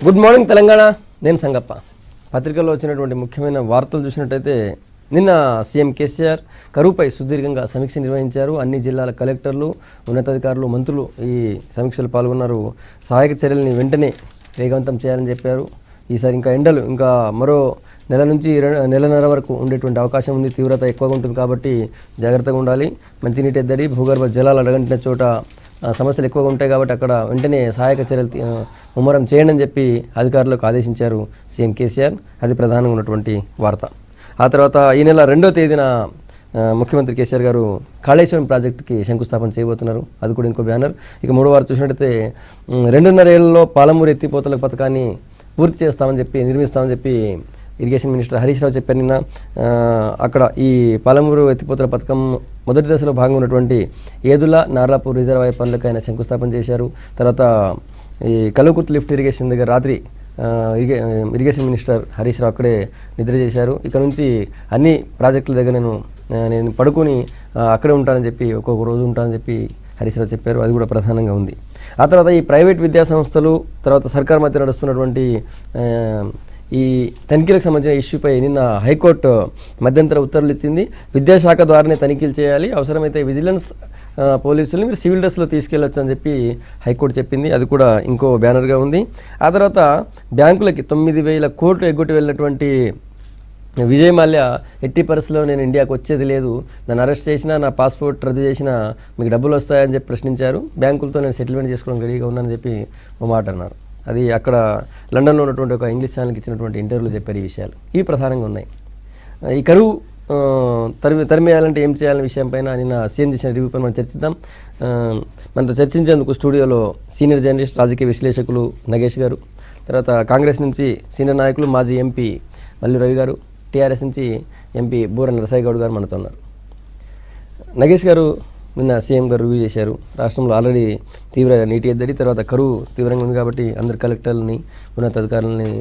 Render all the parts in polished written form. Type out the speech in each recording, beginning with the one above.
Good morning Telangana. నేను సంగప్ప. పత్రికల్లో వచ్చినటువంటి ముఖ్యమైన వార్తలు చూసినట్టయితే నిన్న సీఎం కేసీఆర్ కరువుపై సుదీర్ఘంగా సమీక్ష నిర్వహించారు. అన్ని జిల్లాల కలెక్టర్లు, ఉన్నతాధికారులు, మంత్రులు ఈ సమీక్షలో పాల్గొన్నారు. సహాయక చర్యల్ని వెంటనే వేగవంతం చేయాలని చెప్పారు. ఈసారి ఇంకా ఎండలు ఇంకా మరో నెల నుంచి నెలన్నర వరకు ఉండేటువంటి అవకాశం ఉంది. తీవ్రత ఎక్కువగా ఉంటుంది కాబట్టి జాగ్రత్తగా ఉండాలి. మంచినీటి ఎద్దడి, భూగర్భ జలాలు అడగంటిన చోట సమస్యలు ఎక్కువగా ఉంటాయి కాబట్టి అక్కడ వెంటనే సహాయక చర్యలు ముమ్మరం చేయండి అని చెప్పి అధికారులకు ఆదేశించారు సీఎం కేసీఆర్. అది ప్రధానంగా ఉన్నటువంటి వార్త. ఆ తర్వాత ఈ నెల 2వ తేదీన ముఖ్యమంత్రి కేసీఆర్ గారు కాళేశ్వరం ప్రాజెక్టుకి శంకుస్థాపన చేయబోతున్నారు. అది కూడా ఇంకో బ్యానర్. ఇక మూడో వారు చూసినట్టయితే 2.5 ఏళ్లలో పాలమూరు ఎత్తిపోతల పథకాన్ని పూర్తి చేస్తామని చెప్పి నిర్మిస్తామని చెప్పి ఇరిగేషన్ మినిస్టర్ హరీష్ రావు చెప్పారు నిన్న. అక్కడ ఈ పాలమూరు ఎత్తిపోతల పథకం మొదటి దశలో భాగంగా ఉన్నటువంటి ఏదుల నార్లాపూర్ రిజర్వాయర్ పనులకు ఆయన శంకుస్థాపన చేశారు. తర్వాత ఈ కలుకుర్తి లిఫ్ట్ ఇరిగేషన్ దగ్గర రాత్రి ఇరిగేషన్ మినిస్టర్ హరీష్ రావు అక్కడే నిద్ర చేశారు. ఇక నుంచి అన్ని ప్రాజెక్టుల దగ్గర నేను పడుకొని అక్కడే ఉంటానని చెప్పి ఒక్కొక్క రోజు ఉంటానని చెప్పి హరీష్ రావు చెప్పారు. అది కూడా ప్రధానంగా ఉంది. ఆ తర్వాత ఈ ప్రైవేట్ విద్యా సంస్థలు తర్వాత సర్కార్ మధ్య నడుస్తున్నటువంటి ఈ తనిఖీలకు సంబంధించిన ఇష్యూపై నిన్న హైకోర్టు మధ్యంతర ఉత్తర్వులు ఇచ్చింది. విద్యాశాఖ ద్వారానే తనిఖీలు చేయాలి, అవసరమైతే విజిలెన్స్ పోలీసులు మీరు సివిల్ డ్రెస్లో తీసుకెళ్లొచ్చు అని చెప్పి హైకోర్టు చెప్పింది. అది కూడా ఇంకో బ్యానర్గా ఉంది. ఆ తర్వాత బ్యాంకులకి 9,000 కోట్లు ఎగ్గొట్టి వెళ్ళినటువంటి విజయ్ మాల్యా ఎట్టి పరిస్థితుల్లో నేను ఇండియాకు వచ్చేది లేదు, నన్ను అరెస్ట్ చేసినా నా పాస్పోర్ట్ రద్దు చేసినా మీకు డబ్బులు వస్తాయని చెప్పి ప్రశ్నించారు. బ్యాంకులతో నేను సెటిల్మెంట్ చేసుకోవడం రెడీగా ఉన్నానని చెప్పి ఓ మాట అన్నారు. అది అక్కడ లండన్లో ఉన్నటువంటి ఒక ఇంగ్లీష్ ఛానల్కి ఇచ్చినటువంటి ఇంటర్వ్యూలో చెప్పారు. ఈ విషయాలు ఇవి ప్రధానంగా ఉన్నాయి. ఈ కరువు తరిమేయాలంటే ఏం చేయాలనే విషయంపైన నిన్న సీఎం చేసిన రివ్యూ పైన మనం చర్చిద్దాం. మనతో చర్చించేందుకు స్టూడియోలో సీనియర్ జర్నలిస్ట్, రాజకీయ విశ్లేషకులు నగేష్ గారు, తర్వాత కాంగ్రెస్ నుంచి సీనియర్ నాయకులు మాజీ ఎంపీ మల్లు రవి గారు, టీఆర్ఎస్ నుంచి ఎంపీ బూర నరసాయి గౌడ్ గారు మనతో ఉన్నారు. నగేష్ గారు, నిన్న సీఎం గారు రివ్యూ చేశారు. రాష్ట్రంలో ఆల్రెడీ తీవ్ర నీటి ఎద్దడి, తర్వాత కరువు తీవ్రంగా ఉంది కాబట్టి అందరు కలెక్టర్లని, ఉన్నతాధికారులని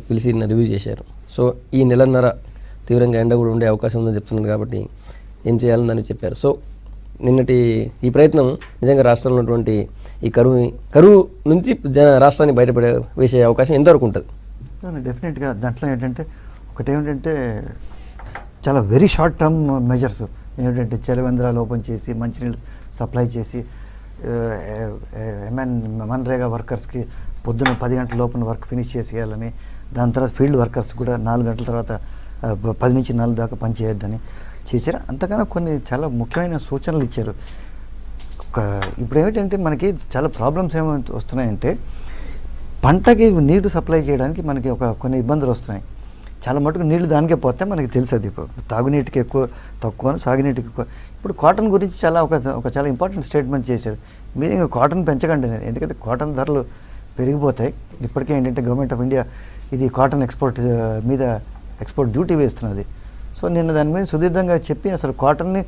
పిలిచి రివ్యూ చేశారు. సో ఈ నెలన్నర తీవ్రంగా ఎండ కూడా ఉండే అవకాశం ఉందని చెప్తున్నారు కాబట్టి ఏం చేయాలని దాన్ని చెప్పారు. సో నిన్నటి ఈ ప్రయత్నం నిజంగా రాష్ట్రంలో ఉన్నటువంటి ఈ కరువు నుంచి రాష్ట్రాన్ని బయటపడే వేసే అవకాశం ఎంతవరకు ఉంటుంది? డెఫినెట్గా దాంట్లో ఒకటేమిటంటే చాలా వెరీ షార్ట్ టర్మ్ మెజర్స్ ఏమిటంటే చలివేంద్రాలు ఓపెన్ చేసి మంచినీళ్ళు సప్లై చేసి మన్రేగా వర్కర్స్కి పొద్దున 10 గంటల లోపల వర్క్ ఫినిష్ చేసేయాలని, దాని తర్వాత ఫీల్డ్ వర్కర్స్ కూడా 4 గంటల తర్వాత 10 నుంచి 4 దాకా పని చేయొద్దని చేశారు. అంతకన్నా కొన్ని చాలా ముఖ్యమైన సూచనలు ఇచ్చారు. ఇప్పుడు ఏమిటంటే మనకి చాలా ప్రాబ్లమ్స్ ఏమైనా వస్తున్నాయంటే పంటకి నీరు సప్లై చేయడానికి మనకి కొన్ని ఇబ్బందులు వస్తున్నాయి. చాలా మటుకు నీళ్లు దానికే పోతే మనకి తెలుసు. అది తాగునీటికి తక్కువ, సాగునీటికి ఎక్కువ. ఇప్పుడు కాటన్ గురించి చాలా ఇంపార్టెంట్ స్టేట్మెంట్ చేశారు. మీరు ఇంకా కాటన్ పెంచకండి అనేది, ఎందుకంటే కాటన్ ధరలు పెరిగిపోతాయి. ఇప్పటికే ఏంటంటే గవర్నమెంట్ ఆఫ్ ఇండియా ఇది కాటన్ ఎక్స్పోర్ట్ మీద ఎక్స్పోర్ట్ డ్యూటీ వేస్తున్నది. సో నిన్న దాని మీద సుదీర్ఘంగా చెప్పి అసలు కాటన్ని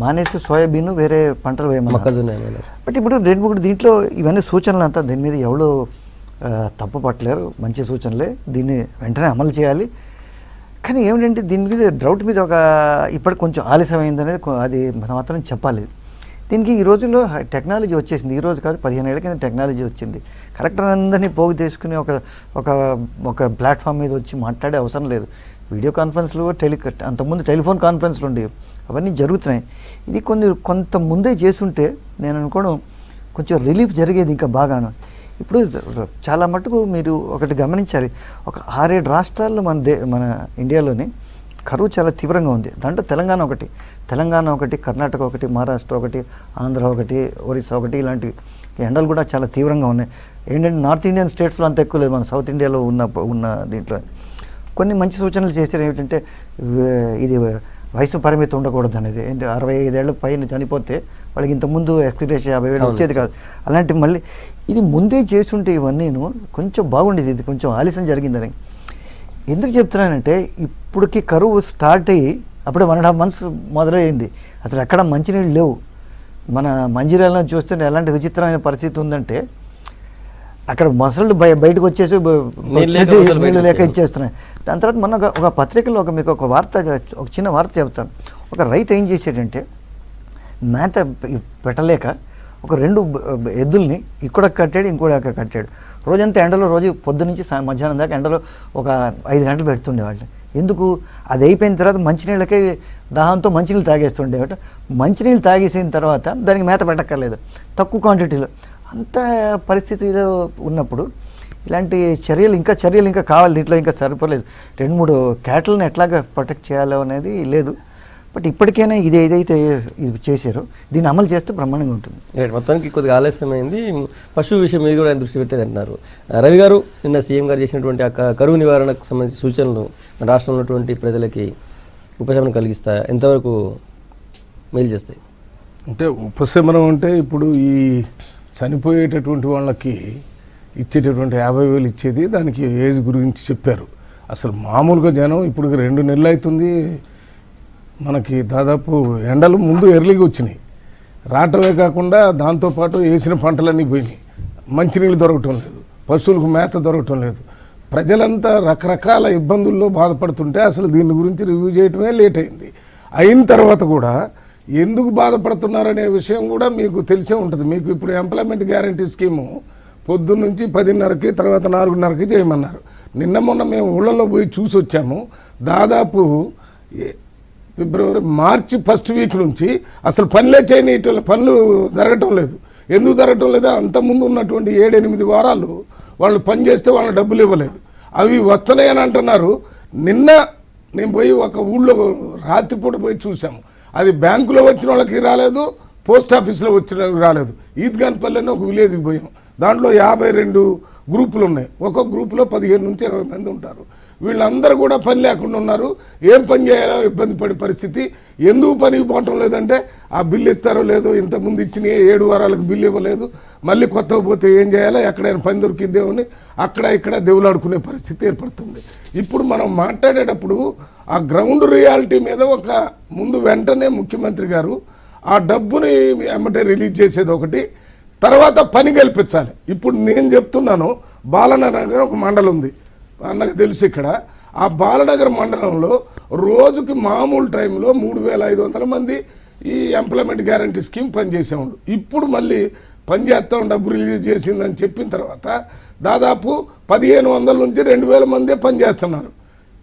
మానేసి సోయాబీన్ వేరే పంటలు వేయమన్నారు. బట్ ఇప్పుడు దీంట్లో ఇవన్నీ సూచనలు అంతా దీని మీద ఎవరు తప్పు పట్టలేరు, మంచి సూచనలే, దీన్ని వెంటనే అమలు చేయాలి. కానీ ఏమిటంటే దీని మీద డ్రౌట్ మీద ఇప్పటికి కొంచెం ఆలస్యమైంది అనేది అది మనం మాత్రం చెప్పాలి. దీనికి ఈ రోజుల్లో టెక్నాలజీ వచ్చేసింది. ఈ రోజు కాదు, 15 ఏళ్ల కింద టెక్నాలజీ వచ్చింది. కలెక్టర్ అందరినీ పోగు తీసుకుని ఒక ప్లాట్ఫామ్ మీద వచ్చి మాట్లాడే అవసరం లేదు. వీడియో కాన్ఫరెన్స్లు, అంతకుముందు టెలిఫోన్ కాన్ఫరెన్స్లు ఉండేవి, అవన్నీ జరుగుతున్నాయి. ఇది కొంత ముందే చేసుంటే నేను అనుకోవడం కొంచెం రిలీఫ్ జరిగేది ఇంకా బాగాను. ఇప్పుడు చాలా మటుకు మీరు ఒకటి గమనించాలి, ఒక 6-7 రాష్ట్రాల్లో మన ఇండియాలోని కరువు చాలా తీవ్రంగా ఉంది. దాంట్లో తెలంగాణ ఒకటి, కర్ణాటక ఒకటి, మహారాష్ట్ర ఒకటి, ఆంధ్ర ఒకటి, ఒరిస్సా ఒకటి, ఇలాంటి ఎండలు కూడా చాలా తీవ్రంగా ఉన్నాయి. ఏంటంటే నార్త్ ఇండియన్ స్టేట్స్లో అంత ఎక్కువ లేదు, మన సౌత్ ఇండియాలో ఉన్న దీంట్లో కొన్ని మంచి సూచనలు చేశారు. ఏమిటంటే ఇది వయసు పరిమితి ఉండకూడదు అనేది. ఏంటి 65 ఏళ్ళ పైన చనిపోతే వాళ్ళకి ఇంతకుముందు ఎక్స్గ్రేషియా 50,000 వచ్చేది కాదు. అలాంటి మళ్ళీ ఇది ముందే చేస్తుంటే ఇవన్నీను కొంచెం బాగుండేది. ఇది కొంచెం ఆలస్యం జరిగిందని ఎందుకు చెప్తున్నానంటే, ఇప్పటికి కరువు స్టార్ట్ అయ్యి అప్పుడే 1.5 months మొదలైంది. అసలు ఎక్కడ మంచినీళ్ళు లేవు. మన మంజిరాలను చూస్తే ఎలాంటి విచిత్రమైన పరిస్థితి ఉందంటే అక్కడ మొసళ్ళు బయటకు వచ్చేసి నీళ్ళు లేక ఇచ్చేస్తున్నాయి. దాని తర్వాత మొన్న ఒక పత్రికలో మీకు ఒక చిన్న వార్త చెప్తాను. ఒక రైతు ఏం చేసాడంటే మేత పెట్టలేక ఒక 2 ఎద్దుల్ని ఇక్కడ కట్టాడు, ఇంకోటి కట్టాడు. రోజంతా ఎండలో, రోజు పొద్దు నుంచి మధ్యాహ్నం దాకా ఎండలో ఒక 5 గంటలు పెడుతుండేవాళ్ళు. ఎందుకు? అది అయిపోయిన తర్వాత మంచినీళ్ళకే దాహంతో మంచినీళ్ళు తాగేస్తుండేవాట. మంచినీళ్ళు తాగేసిన తర్వాత దానికి మేత పెట్టక్కర్లేదు, తక్కువ క్వాంటిటీలో. అంత పరిస్థితిలో ఉన్నప్పుడు ఇలాంటి చర్యలు ఇంకా కావాలి. దీంట్లో ఇంకా సరిపోలేదు. 2-3 క్యాటల్ని ఎట్లాగా ప్రొటెక్ట్ చేయాలో అనేది లేదు. బట్ ఇప్పటికైనా ఏదైతే ఇది చేశారో దీన్ని అమలు చేస్తే బ్రహ్మాండంగా ఉంటుంది. రైట్, మొత్తానికి కొద్దిగా ఆలస్యమైంది. పశువు విషయం మీద కూడా ఆయన దృష్టి పెట్టేది అంటున్నారు. రవి గారు, నిన్న సీఎం గారు చేసినటువంటి ఆ కరువు నివారణకు సంబంధించిన సూచనలు రాష్ట్రంలో ఉన్నటువంటి ప్రజలకి ఉపశమనం కలిగిస్తాయి, ఎంతవరకు మేలు చేస్తాయి? అంటే ఉపశమనం అంటే ఇప్పుడు ఈ చనిపోయేటటువంటి వాళ్ళకి ఇచ్చేటటువంటి 50,000 ఇచ్చేది దానికి ఏజ్ గురించి చెప్పారు. అసలు మామూలుగా జనం ఇప్పుడు 2 నెలలు అవుతుంది, మనకి దాదాపు ఎండలు ముందు ఎర్లీగా వచ్చినాయి, రావటమే కాకుండా దాంతోపాటు వేసిన పంటలన్నీ పోయినాయి, మంచినీళ్ళు దొరకటం లేదు, పశువులకు మేత దొరకటం లేదు, ప్రజలంతా రకరకాల ఇబ్బందుల్లో బాధపడుతుంటే అసలు దీని గురించి రివ్యూ చేయటమే లేట్ అయింది. అయిన తర్వాత కూడా ఎందుకు బాధపడుతున్నారనే విషయం కూడా మీకు తెలిసే ఉంటుంది. మీకు ఇప్పుడు ఎంప్లాయ్మెంట్ గ్యారంటీ స్కీము పొద్దున్న నుంచి 10:30కి తర్వాత 4:30కి చేయమన్నారు. నిన్న మొన్న మేము ఊళ్ళలో పోయి చూసి వచ్చాము. దాదాపు మార్చి 1st వీక్ నుంచి అసలు పనులే చేయనీయటం, పనులు జరగటం లేదు. ఎందుకు జరగటం లేదా? అంతకుముందు ఉన్నటువంటి 7-8 వారాలు వాళ్ళు పని చేస్తే వాళ్ళ డబ్బులు ఇవ్వలేదు, అవి వస్తున్నాయని అంటున్నారు. నిన్న నేను పోయి ఒక ఊళ్ళో రాత్రిపూట పోయి చూసాము, అది బ్యాంకులో వచ్చిన వాళ్ళకి రాలేదు, పోస్ట్ ఆఫీస్లో వచ్చిన వాళ్ళకి రాలేదు. ఈద్గాన్పల్లిని ఒక విలేజ్కి పోయాం, దాంట్లో 52 గ్రూపులు ఉన్నాయి. ఒక్కొక్క గ్రూపులో 15 నుంచి 20 మంది ఉంటారు. వీళ్ళందరూ కూడా పని లేకుండా ఉన్నారు. ఏం పని చేయాలో ఇబ్బంది పడే పరిస్థితి. ఎందుకు పనికి పోవటం లేదంటే ఆ బిల్లు ఇస్తారో లేదో, ఇంతకుముందు ఇచ్చిన 7 వారాలకు బిల్లు ఇవ్వలేదు, మళ్ళీ కొత్తగా పోతే ఏం చేయాలో, ఎక్కడైనా పని దొరికిద్దేమో అని అక్కడ ఇక్కడ దేవులాడుకునే పరిస్థితి ఏర్పడుతుంది. ఇప్పుడు మనం మాట్లాడేటప్పుడు ఆ గ్రౌండ్ రియాలిటీ మీద ఒక ముందు వెంటనే ముఖ్యమంత్రి గారు ఆ డబ్బుని ఎమ్మటే రిలీజ్ చేసేది ఒకటి, తర్వాత పని కల్పించాలి. ఇప్పుడు నేను చెప్తున్నాను, బాలనగర్ ఒక మండలం ఉంది, అన్నకు తెలుసు. ఇక్కడ ఆ బాలనగర్ మండలంలో రోజుకి మామూలు టైంలో 3,500 మంది ఈ ఎంప్లాయ్మెంట్ గ్యారంటీ స్కీమ్ పనిచేసేవాళ్ళు. ఇప్పుడు మళ్ళీ పనిచేస్తాం, డబ్బు రిలీజ్ చేసిందని చెప్పిన తర్వాత దాదాపు 1,500 నుంచి 2,000 మందే పనిచేస్తున్నారు.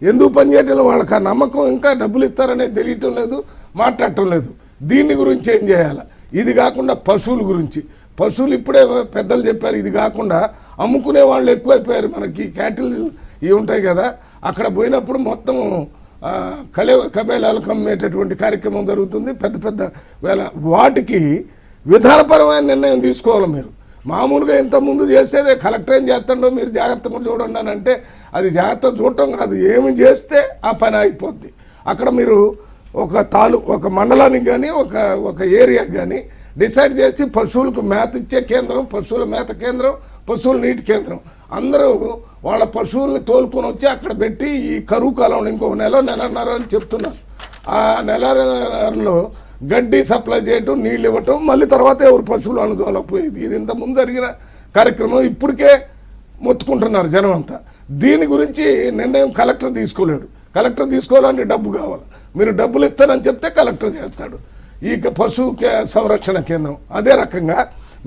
ఎందుకు పనిచేయటం? వాళ్ళకి ఆ నమ్మకం, ఇంకా డబ్బులు ఇస్తారనేది తెలియటం లేదు, మాట్లాడటం లేదు. దీని గురించి ఏం చేయాలి? ఇది కాకుండా పశువుల గురించి, పశువులు ఇప్పుడే పెద్దలు చెప్పారు, ఇది కాకుండా అమ్ముకునే వాళ్ళు ఎక్కువైపోయారు. మనకి క్యాటిల్ ఇవి ఉంటాయి కదా, అక్కడ పోయినప్పుడు మొత్తం కబేళాలు కమ్మేటటువంటి కార్యక్రమం జరుగుతుంది. పెద్ద పెద్ద వాటికి విధానపరమైన నిర్ణయం తీసుకోవాలి. మీరు మామూలుగా ఇంతకుముందు చేసేదే కలెక్టర్ ఏం చేస్తాడో మీరు జాగ్రత్తగా చూడండి అని అంటే, అది జాగ్రత్త చూడటం కాదు, ఏమి చేస్తే ఆ పని అయిపోద్ది. అక్కడ మీరు ఒక మండలానికి కానీ ఒక ఏరియాకి కానీ డిసైడ్ చేసి పశువులకు మేత ఇచ్చే కేంద్రం, పశువుల మేత కేంద్రం, పశువుల నీటి కేంద్రం, అందరూ వాళ్ళ పశువుల్ని తోలుకొని వచ్చి అక్కడ పెట్టి ఈ కరువు కాలంలో ఇంకొక నెలన్నర అని చెప్తున్నారు. ఆ నెలన్నరలో గడ్డి సప్లై చేయటం, నీళ్ళు ఇవ్వటం, మళ్ళీ తర్వాత ఎవరు పశువులు అనుకోలేకపోయేది. ఇది ఇంతకుముందు జరిగిన కార్యక్రమం, ఇప్పటికే మొత్తుకుంటున్నారు జనం అంతా. దీని గురించి నిర్ణయం కలెక్టర్ తీసుకోలేడు. కలెక్టర్ తీసుకోవాలంటే డబ్బు కావాలి. మీరు డబ్బులు ఇస్తారని చెప్తే కలెక్టర్ చేస్తాడు. ఈ పశు సంరక్షణ కేంద్రం అదే రకంగా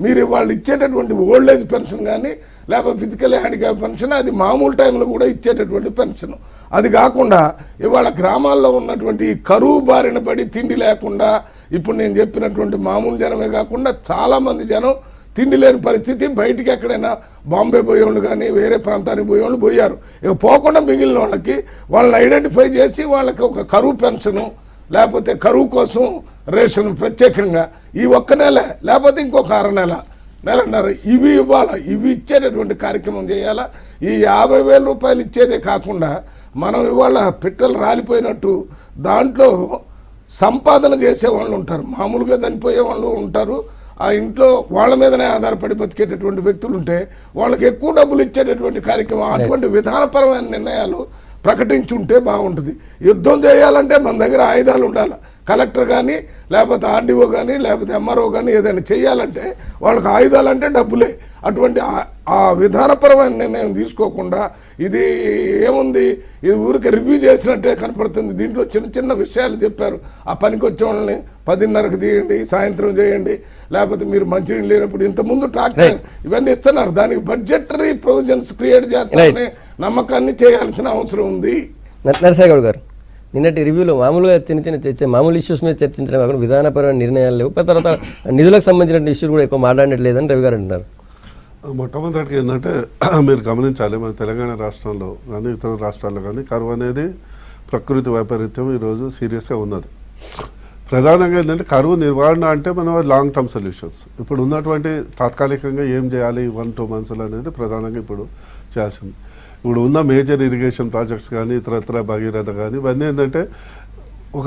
మీరు వాళ్ళు ఇచ్చేటటువంటి ఓల్డ్ ఏజ్ పెన్షన్ కానీ లేకపోతే ఫిజికల్ హ్యాండిక్యాప్ పెన్షన్, అది మామూలు టైంలో కూడా ఇచ్చేటటువంటి పెన్షన్. అది కాకుండా ఇవాళ గ్రామాల్లో ఉన్నటువంటి కరువు బారిన పడి తిండి లేకుండా, ఇప్పుడు నేను చెప్పినటువంటి మామూలు జనమే కాకుండా చాలామంది జనం తిండి లేని పరిస్థితి, బయటికి ఎక్కడైనా బాంబే పోయేవాళ్ళు కానీ వేరే ప్రాంతానికి పోయేవాళ్ళు పోయారు. ఇక పోకుండా మిగిలిన వాళ్ళకి వాళ్ళని ఐడెంటిఫై చేసి వాళ్ళకి ఒక కరువు పెన్షను లేకపోతే కరువు కోసం రేషన్ ప్రత్యేకంగా ఈ ఒక్క నెల లేకపోతే ఇంకొక 6 నెలన్నర ఇవి ఇవ్వాలా. ఇవి ఇచ్చేటటువంటి కార్యక్రమం చేయాలా. ఈ 50,000 రూపాయలు ఇచ్చేదే కాకుండా మనం ఇవాళ పిట్టలు రాలిపోయినట్టు దాంట్లో సంపాదన చేసే వాళ్ళు ఉంటారు, మామూలుగా చనిపోయే వాళ్ళు ఉంటారు. ఆ ఇంట్లో వాళ్ళ మీదనే ఆధారపడి బతికేటటువంటి వ్యక్తులు ఉంటే వాళ్ళకి ఎక్కువ డబ్బులు ఇచ్చేటటువంటి కార్యక్రమం, అటువంటి విధానపరమైన నిర్ణయాలు ప్రకటించుంటే బాగుంటుంది. యుద్ధం చేయాలంటే మన దగ్గర ఆయుధాలు ఉండాలి, కలెక్టర్ కానీ లేకపోతే ఆర్డీఓ కానీ లేకపోతే ఎంఆర్ఓ కానీ ఏదైనా చేయాలంటే వాళ్ళకి ఆయుధాలంటే డబ్బులే. అటువంటి ఆ విధానపరమైన నిర్ణయం తీసుకోకుండా ఇది ఏముంది, ఇది ఊరికి రివ్యూ చేసినట్టే కనపడుతుంది. దీంట్లో చిన్న చిన్న విషయాలు చెప్పారు. ఆ పనికి వచ్చే వాళ్ళని 10:30కి తీయండి, సాయంత్రం చేయండి, లేకపోతే మీరు మంచినీళ్ళు లేనప్పుడు ఇంతకుముందు ట్రాక్టర్ ఇవన్నీ ఇస్తున్నారు. దానికి బడ్జెటరీ ప్రొవిజన్స్ క్రియేట్ చేస్తారనే నమ్మకాన్ని చేయాల్సిన అవసరం ఉంది. నరసింహగౌడ్ గారు, నిన్నటి రివ్యూలో మామూలుగా చిన్న చిన్న చర్చ మామూలు ఇష్యూస్ మీద చర్చించడం కాకుండా విధానపరమైన నిర్ణయాలు లేవు, తర్వాత నిధులకు సంబంధించిన ఇష్యూలు కూడా ఎక్కువ మాట్లాడట్లేదని రవి గారు అంటున్నారు. మొట్టమొదటిగా ఏంటంటే మీరు గమనించాలి, మన తెలంగాణ రాష్ట్రంలో కానీ ఇతర రాష్ట్రాల్లో కానీ కరువు అనేది ప్రకృతి వైపరీత్యం ఈరోజు సీరియస్గా ఉన్నది. ప్రధానంగా ఏంటంటే కరువు నిర్వహణ అంటే మనం లాంగ్ టర్మ్ సొల్యూషన్స్. ఇప్పుడు ఉన్నటువంటి తాత్కాలికంగా ఏం చేయాలి 1-2 మంత్స్లో అనేది ప్రధానంగా ఇప్పుడు చేయాల్సింది. ఇప్పుడు ఉన్న మేజర్ ఇరిగేషన్ ప్రాజెక్ట్స్ కానీ ఇతరత్ర భగీరథ కానీ ఇవన్నీ ఏంటంటే ఒక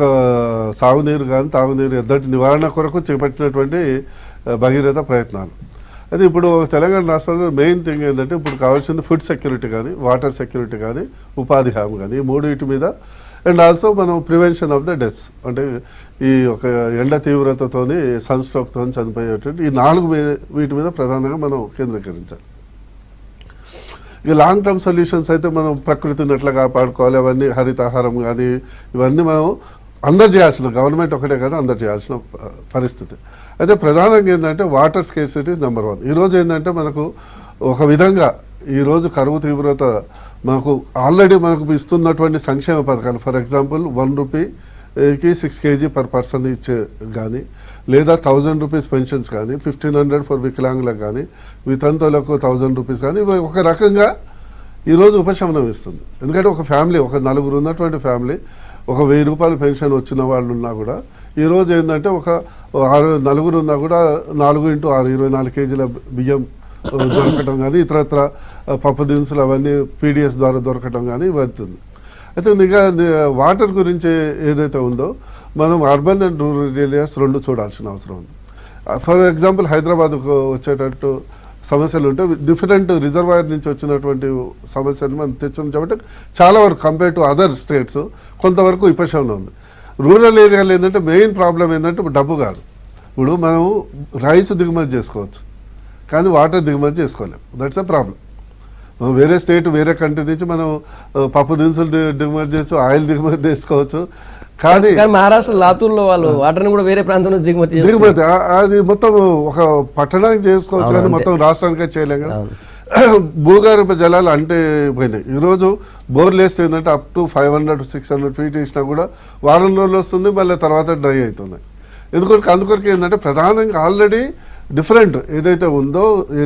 సాగునీరు కానీ తాగునీరు ఎద్దటి నివారణ కొరకు చేపట్టినటువంటి భగీరథ ప్రయత్నాలు. అయితే ఇప్పుడు తెలంగాణ రాష్ట్రంలో మెయిన్ థింగ్ ఏంటంటే ఇప్పుడు కావాల్సింది ఫుడ్ సెక్యూరిటీ కానీ వాటర్ సెక్యూరిటీ కానీ ఉపాధి హామీ కానీ ఈ మూడింటి మీద, అండ్ ఆల్సో మనం ప్రివెన్షన్ ఆఫ్ ద డెత్స్ అంటే ఈ ఒక ఎండ తీవ్రతతోని సన్ స్ట్రోక్తో చనిపోయేటువంటి ఈ 4 వీటి మీద ప్రధానంగా మనం కేంద్రీకరించాలి. ఇక లాంగ్ టర్మ్ సొల్యూషన్స్ అయితే మనం ప్రకృతిని ఎట్లా కాపాడుకోవాలి, అవన్నీ హరితాహారం కానీ ఇవన్నీ మనం అందరు చేయాల్సిన, గవర్నమెంట్ ఒకటే కదా అందరు చేయాల్సిన పరిస్థితి. అయితే ప్రధానంగా ఏంటంటే వాటర్ స్కేర్సిటీ ఇస్ నెంబర్ 1. ఈరోజు ఏంటంటే మనకు ఒక విధంగా ఈరోజు కరువు తీవ్రత మనకు ఆల్రెడీ మనకు ఇస్తున్నటువంటి సంక్షేమ పథకాలు, for example 1 రూపీకి 6 kg per person ఇచ్చే కానీ, లేదా 1000 రూపీస్ పెన్షన్స్ కానీ, 1500 ఫర్ వికలాంగులకు కానీ, వితంతువులకు 1000 రూపీస్ కానీ, ఇవి ఒక రకంగా ఈరోజు ఉపశమనం ఇస్తుంది. ఎందుకంటే ఒక ఫ్యామిలీ, ఒక 4 ఉన్నటువంటి ఫ్యామిలీ ఒక 1000 రూపాయల పెన్షన్ వచ్చిన వాళ్ళు ఉన్నా కూడా ఈరోజు ఏంటంటే ఒక 4 ఉన్నా కూడా 4 × 6 24 కేజీల బియ్యం దొరకటం కానీ, ఇతరత్ర పప్పు దినుసులు అవన్నీ పీడిఎస్ ద్వారా దొరకటం కానీ అవుతుంది. అయితే ఇంకా వాటర్ గురించి ఏదైతే ఉందో మనం అర్బన్ అండ్ రూరల్ ఏరియాస్ 2 చూడాల్సిన అవసరం ఉంది. ఫర్ ఎగ్జాంపుల్ హైదరాబాద్కు వచ్చేటట్టు సమస్యలు ఉంటే డిఫరెంట్ రిజర్వాయర్ నుంచి వచ్చినటువంటి సమస్యలు మనం తెచ్చాం కాబట్టి చాలా వరకు కంపేర్ టు అదర్ స్టేట్స్ కొంతవరకు ఉపశమనం ఉంది. రూరల్ ఏరియాలో ఏంటంటే మెయిన్ ప్రాబ్లం ఏంటంటే డబ్బు కాదు. ఇప్పుడు మనం రైస్ దిగుమతి చేసుకోవచ్చు కానీ వాటర్ దిగుమతి చేసుకోలేము. That's a problem. వేరే స్టేట్ వేరే కంట్రీ నుంచి మనం పప్పు దినుసులు దిగుమతి చేయొచ్చు, ఆయిల్ దిగుమతి చేసుకోవచ్చు, కానీ మహారాష్ట్ర లాతూర్లో వాళ్ళు వాటర్ని కూడా వేరే ప్రాంతం నుంచి దిగుమతి అది మొత్తం ఒక పట్టణానికి చేసుకోవచ్చు కానీ మొత్తం రాష్ట్రానికే చేయలేం కదా. భూగర్భ జలాలు అంటే పోయినాయి. ఈరోజు బోర్లు వేస్తే ఏంటంటే అప్ టు 500-600 ఫీట్ ఇచ్చినా కూడా వారం రోజులు వస్తుంది, మళ్ళీ తర్వాత డ్రై అవుతున్నాయి. అందుకొరకు ఏంటంటే ప్రధానంగా ఆల్రెడీ డిఫరెంట్ ఏదైతే ఉందో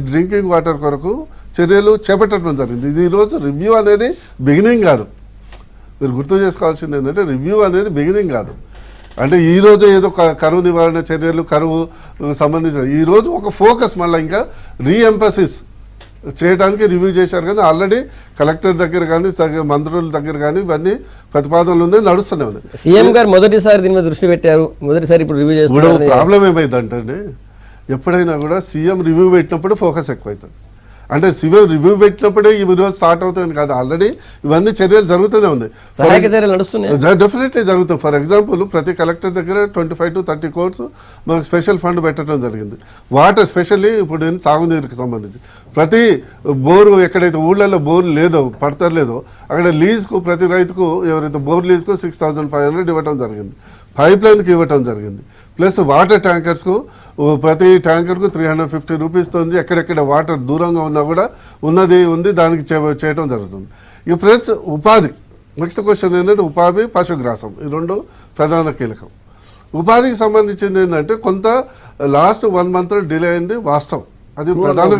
డ్రింకింగ్ వాటర్ కొరకు చర్యలు చేపట్టడం జరిగింది. ఇది ఈరోజు రివ్యూ అనేది బిగినింగ్ కాదు. మీరు గుర్తు చేసుకోవాల్సింది ఏంటంటే రివ్యూ అనేది బిగినింగ్ కాదు. అంటే ఈరోజు ఏదో కరువు నివారణ చర్యలు కరువు సంబంధించిన ఈరోజు ఒక ఫోకస్ మళ్ళీ ఇంకా రీఎంఫసిస్ చేయడానికి రివ్యూ చేశారు. కానీ ఆల్రెడీ కలెక్టర్ దగ్గర కానీ మంత్రుల దగ్గర కానీ ఇవన్నీ ప్రతిపాదనలు ఉన్నాయి, నడుస్తూనే ఉన్నాయి. సీఎం గారు మొదటిసారి దీని మీద దృష్టి పెట్టారు, మొదటిసారి ఇప్పుడు రివ్యూ చేస్తారు. ప్రాబ్లం ఏమైందంటే ఎప్పుడైనా కూడా సీఎం రివ్యూ పెట్టినప్పుడు ఫోకస్ ఎక్కువవుతుంది. అంటే సీఎం రివ్యూ పెట్టినప్పుడే ఈ రోజు స్టార్ట్ అవుతుంది కాదు, ఆల్రెడీ ఇవన్నీ చర్యలు జరుగుతూనే ఉంది, డెఫినెట్లీ జరుగుతుంది. ఫర్ ఎగ్జాంపుల్ ప్రతి కలెక్టర్ దగ్గర 25 to 30 crores మనకు స్పెషల్ ఫండ్ పెట్టడం జరిగింది. వాటర్ స్పెషల్లీ ఇప్పుడు సాగునీరుకి సంబంధించి ప్రతి బోరు ఎక్కడైతే ఊళ్ళల్లో బోర్లు లేదో పడతలేదో అక్కడ లీజ్కు ప్రతి రైతుకు ఎవరైతే బోర్ లీజ్కు 6500 ఇవ్వటం జరిగింది, పైప్ లైన్కి ఇవ్వటం జరిగింది. ప్లస్ వాటర్ ట్యాంకర్స్కు ప్రతి ట్యాంకర్కు 350 రూపీస్తో ఎక్కడెక్కడ వాటర్ దూరంగా ఉన్నా కూడా ఉంది దానికి చేయడం జరుగుతుంది. ఇక ప్లస్ ఉపాధి, నెక్స్ట్ క్వశ్చన్ ఏంటంటే ఉపాధి పశుగ్రాసం ఈ 2 ప్రధాన కీలకం. ఉపాధికి సంబంధించింది ఏంటంటే కొంత లాస్ట్ 1 month డిలే అయింది వాస్తవం. అది ప్రధాన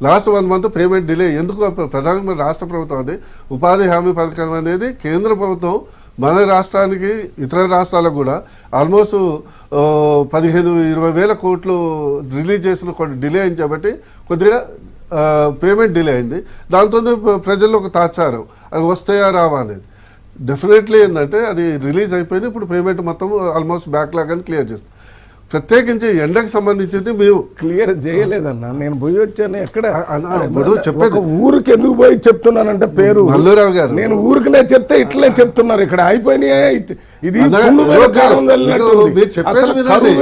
లాస్ట్ 1 month పేమెంట్ డిలే ఎందుకు ప్రధానంగా రాష్ట్ర ప్రభుత్వం అది ఉపాధి హామీ పథకం అనేది కేంద్ర ప్రభుత్వం మన రాష్ట్రానికి ఇతర రాష్ట్రాలకు కూడా ఆల్మోస్ట్ 15-20 వేల కోట్లు రిలీజ్ చేసిన డిలే అయింది కాబట్టి కొద్దిగా పేమెంట్ డిలే అయింది. దాంతో ప్రజల్లో ఒక తాత్సారం అది వస్తాయా రావా అనేది. డెఫినెట్లీ ఏంటంటే అది రిలీజ్ అయిపోయింది, ఇప్పుడు పేమెంట్ మొత్తం ఆల్మోస్ట్ బ్యాక్లాగ్ అని క్లియర్ చేస్తుంది. ప్రత్యేకించి ఎండకు సంబంధించింది మేము క్లియర్ చేయలేదన్నా. నేను పోయి వచ్చాను ఎక్కడ ఇప్పుడు చెప్పేది ఊరికి ఎందుకు పోయి చెప్తున్నానంటే పేరు మల్లురావు గారు, నేను ఊరికినే చెప్తే ఇట్లే చెప్తున్నారు. ఇక్కడ అయిపోయినాయి. ఇది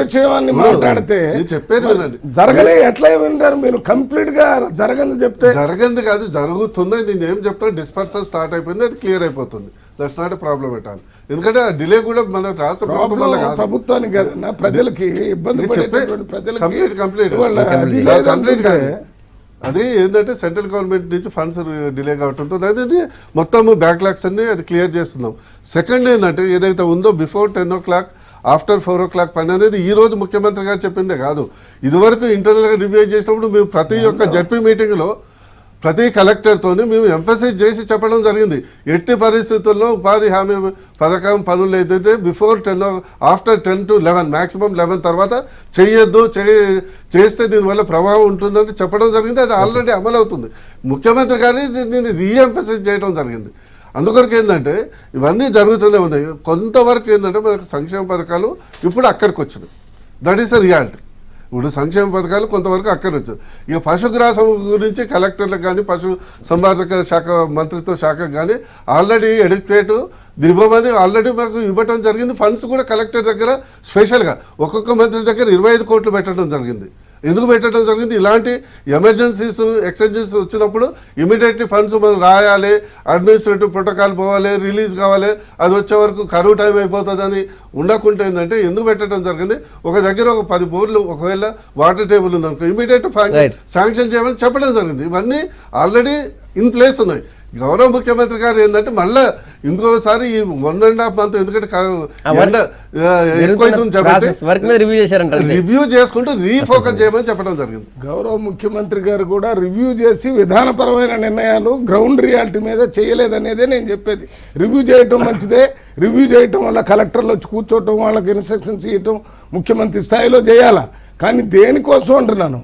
విషయాన్ని మాట్లాడితే జరగలే ఎట్లా వింటారు మీరు? కంప్లీట్ గా జరగని చెప్తే జరగంది కాదు, జరుగుతున్నది. నేను ఏం చెప్తాను, డిస్పర్సల్ స్టార్ట్ అయిపోయింది, అది క్లియర్ అయిపోతుంది. That's not a problem at all. ఎందుకంటే ఆ డిలే కూడా మన రాష్ట్ర ప్రభుత్వం వల్ల కాదు, ప్రభుత్వానికి కదన్నా, ప్రజలకి ఇబ్బంది కంప్లీట్ కాదు. అది ఏంటంటే సెంట్రల్ గవర్నమెంట్ నుంచి ఫండ్స్ డిలే కావడంతో అది మొత్తం బ్యాక్లాగ్స్ అన్ని అది క్లియర్ చేస్తున్నాం. సెకండ్ ఏంటంటే ఏదైతే ఉందో బిఫోర్ 10 o'clock ఆఫ్టర్ 4 o'clock పని అనేది ఈ రోజు ముఖ్యమంత్రి గారు చెప్పిందే కాదు. ఇదివరకు ఇంటర్నల్గా రివ్యూ చేసినప్పుడు మేము ప్రతి ఒక్క జడ్పీ మీటింగ్లో ప్రతి కలెక్టర్తోని మేము ఎంఫసైజ్ చేసి చెప్పడం జరిగింది. ఎట్టి పరిస్థితుల్లో ఉపాధి హామీ పథకం పనులు ఏదైతే బిఫోర్ 10 ఆఫ్టర్ 10 to 11 మ్యాక్సిమం 11 తర్వాత చేయొద్దు, చేస్తే దీనివల్ల ప్రభావం ఉంటుందని చెప్పడం జరిగింది. అది ఆల్రెడీ అమలు అవుతుంది. ముఖ్యమంత్రి గారిని దీన్ని రీఎంఫసైజ్ చేయడం జరిగింది. అందుకొరకు ఏంటంటే ఇవన్నీ జరుగుతూనే ఉన్నాయి. కొంతవరకు ఏంటంటే మనకు సంక్షేమ పథకాలు ఇప్పుడు అక్కడికి వచ్చినాయి. That is a reality. ఇప్పుడు సంక్షేమ పథకాలు కొంతవరకు అక్కడ వచ్చారు. ఇక పశుగ్రాసం గురించి కలెక్టర్లకు కానీ పశు సంవర్ధక శాఖ మంత్రిత్వ శాఖకు కానీ ఆల్రెడీ ఎడ్యుకేట్ ఇవ్వమని ఆల్రెడీ మనకు ఇవ్వటం జరిగింది. ఫండ్స్ కూడా కలెక్టర్ దగ్గర స్పెషల్గా ఒక్కొక్క మంత్రి దగ్గర 25 కోట్లు పెట్టడం జరిగింది. ఎందుకు పెట్టడం జరిగింది? ఇలాంటి ఎమర్జెన్సీస్ ఎక్స్చేంజెస్ వచ్చినప్పుడు ఇమీడియట్లీ ఫండ్స్ మనం రాయాలి, అడ్మినిస్ట్రేటివ్ ప్రోటోకాల్ పోవాలి, రిలీజ్ కావాలి, అది వచ్చే వరకు కరువు టైం అయిపోతుందని ఉండకుండా ఏంటంటే ఎందుకు పెట్టడం జరిగింది? ఒక దగ్గర ఒక 10 బోర్లు ఒకవేళ వాటర్ టేబుల్ ఉందనుకో ఇమీడియట్ శాంక్షన్ చేయమని చెప్పడం జరిగింది. ఇవన్నీ ఆల్రెడీ ఇన్ ప్లేస్ ఉన్నాయి. గౌరవ ముఖ్యమంత్రి గారు ఏంటంటే మళ్ళీ ఇంకోసారి ఈ 1.5 month ఎందుకంటే రివ్యూ చేసుకుంటూ రీఫోకస్ చేయమని చెప్పడం జరిగింది. గౌరవ ముఖ్యమంత్రి గారు కూడా రివ్యూ చేసి విధానపరమైన నిర్ణయాలు గ్రౌండ్ రియాలిటీ మీద చేయలేదనేదే నేను చెప్పేది. రివ్యూ చేయటం మంచిదే. రివ్యూ చేయటం వల్ల కలెక్టర్లు వచ్చి కూర్చోవటం, వాళ్ళకి ఇన్స్ట్రక్షన్స్ ఇవ్వటం ముఖ్యమంత్రి స్థాయిలో చేయాలా. కానీ దేనికోసం అంటున్నాను,